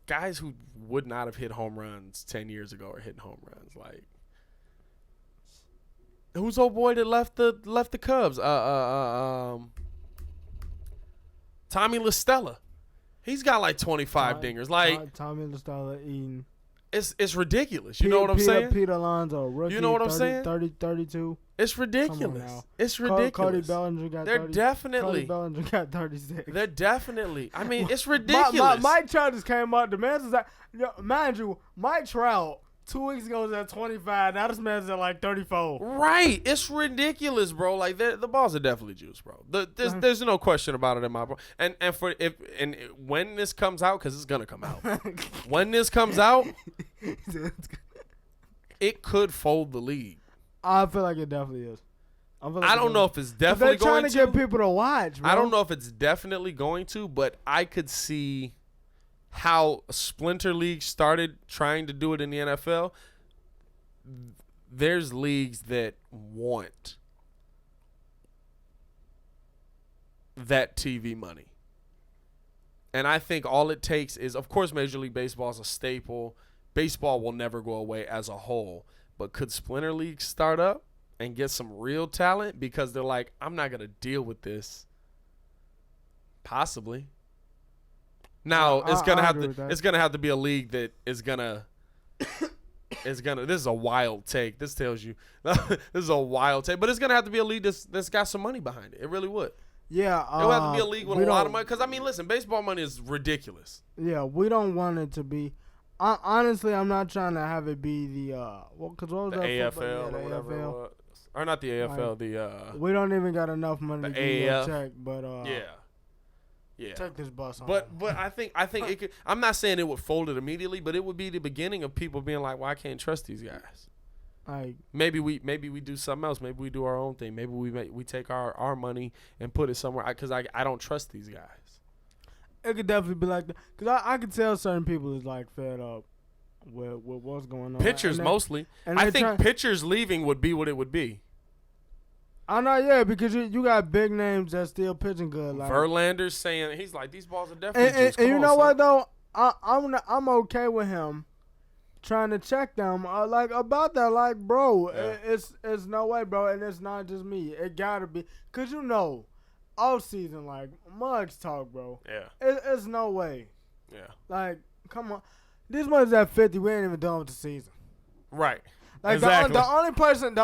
guys who would not have hit home runs 10 years ago are hitting home runs. Like, who's old boy that left the Cubs? Tommy La Stella. He's got like 25 dingers. Like Tommy La Stella eating. It's ridiculous. You know what I'm saying? Pete Alonso, rookie. You know what I'm saying? 32. It's ridiculous. It's ridiculous. Cody Bellinger got 30. Definitely. Cody Bellinger got 36. They're definitely. I mean, it's ridiculous. Mike Trout just came out. The man's like, mind you, Mike Trout 2 weeks ago was at 25. Now this man's at like 34. Right. It's ridiculous, bro. Like the balls are definitely juice, bro. There's no question about it in my bro. And when this comes out, because it's gonna come out. When this comes out, it could fold the league. I feel like it definitely is. I don't know if it's definitely going to. They're trying to get people to watch, bro. I don't know if it's definitely going to, but I could see how Splinter League started trying to do it in the NFL. There's leagues that want that TV money. And I think all it takes is, of course, Major League Baseball is a staple. Baseball will never go away as a whole. But could Splinter League start up and get some real talent because they're like, I'm not going to deal with this? Possibly. Now, it's going to have to be a league that is going to this is a wild take. This tells you this is a wild take, but it's going to have to be a league that's got some money behind it. It really would. Yeah, it would have to be a league with a lot of money. Because, I mean, listen, baseball money is ridiculous. Yeah, we don't want it to be. Honestly, I'm not trying to have it be the because what was the that AFL or whatever it was. Or not the AFL, like, we don't even got enough money to give you a check, but yeah. Take this bus on. But I think it could. I'm not saying it would fold it immediately, but it would be the beginning of people being like, "Well, I can't trust these guys." Maybe we do something else. Maybe we do our own thing. Maybe we take our money and put it somewhere because I don't trust these guys. It could definitely be like that because I could tell certain people is like fed up with what's going on. Pitchers mostly. I think pitchers leaving would be what it would be. I know, yeah, because you got big names that's still pitching good. Like Verlander's saying he's like these balls are definitely. And you know what though, I'm okay with him trying to check them like about that. Like, bro, it's no way, bro, and it's not just me. It gotta be because all season like mugs talk, bro. Yeah, it's no way. Yeah, like come on, this month's at 50. We ain't even done with the season. Right. Like exactly. the only person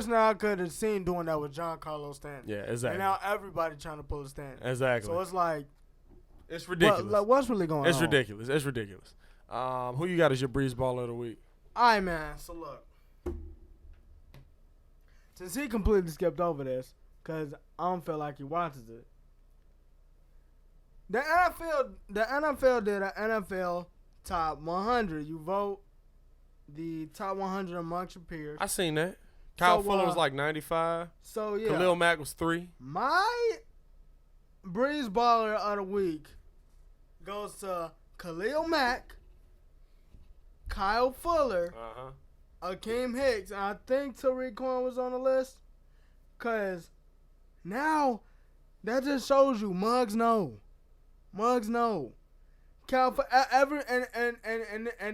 that I could have seen doing that was John Carlos Stanton. Yeah, exactly. And now everybody trying to pull a Stanton. Exactly. So it's like, it's ridiculous. What's really going on? It's ridiculous. It's ridiculous. Who you got as your breeze baller of the week? All right, man. So look, since he completely skipped over this, cause I don't feel like he watches it. The NFL did an NFL top 100. You vote the top 100 amongst your peers. I seen that. Kyle Fuller was like 95. So yeah, Khalil Mack was 3. My breeze baller of the week goes to Khalil Mack, Kyle Fuller, Akeem Hicks, and I think Tariq Cohen was on the list. Cause now that just shows you Muggs know. And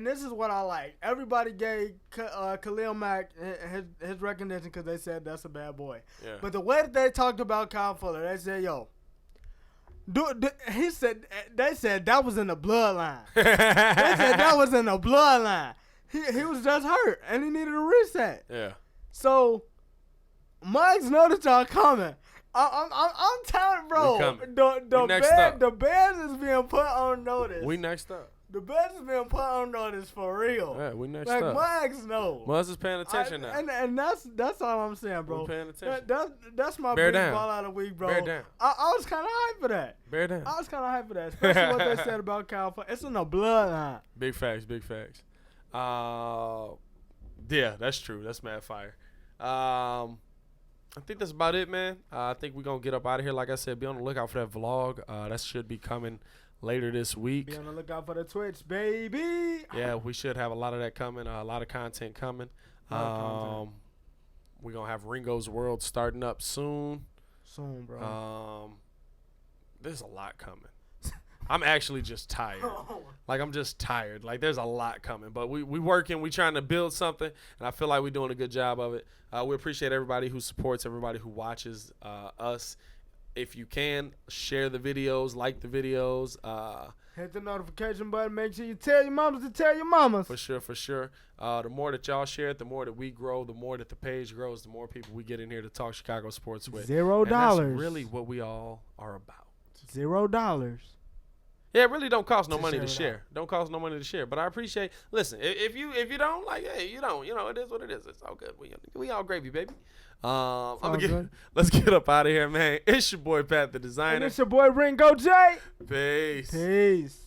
this is what I like. Everybody gave Khalil Mack his recognition because they said that's a bad boy. Yeah. But the way that they talked about Kyle Fuller, they said, "Yo, they said that was in the bloodline." They said that was in the bloodline. He was just hurt and he needed a reset. Yeah. So, Muggs know that y'all coming. I'm telling, bro. The Bears is being put on notice. We next up. The Bears is being put on notice for real. Yeah, we next up. Like Muggs know. Muggs is paying attention now. And that's all I'm saying, bro. We're paying attention. That's my Bear big down. ball out of the week, bro. Bear down. I was kind of hyped for that. Bear down. I was kind of hyped for that, especially what they said about Kyle Fuller. It's in the bloodline. Big facts. Yeah, that's true. That's mad fire. I think that's about it, man. I think we're going to get up out of here. Like I said, be on the lookout for that vlog. That should be coming later this week. Be on the lookout for the Twitch, baby. Yeah, we should have a lot of that coming, a lot of content coming. We're going to have Ringo's World starting up soon. Soon, bro. There's a lot coming. I'm actually just tired. Like, I'm just tired. Like, there's a lot coming. But we working. We trying to build something, and I feel like we're doing a good job of it. We appreciate everybody who supports, everybody who watches us. If you can, share the videos, like the videos. Hit the notification button. Make sure you tell your mamas to tell your mamas. For sure. The more that y'all share it, the more that we grow, the more that the page grows, the more people we get in here to talk Chicago sports with. $0. And that's really what we all are about. $0. Yeah, it really don't cost no money to share. Don't cost no money to share. But I appreciate. Listen, if you don't like, hey, you don't. You know, it is what it is. It's all good. We all gravy, baby. Let's get up out of here, man. It's your boy Pat the Designer. And it's your boy Ringo J. Peace. Peace.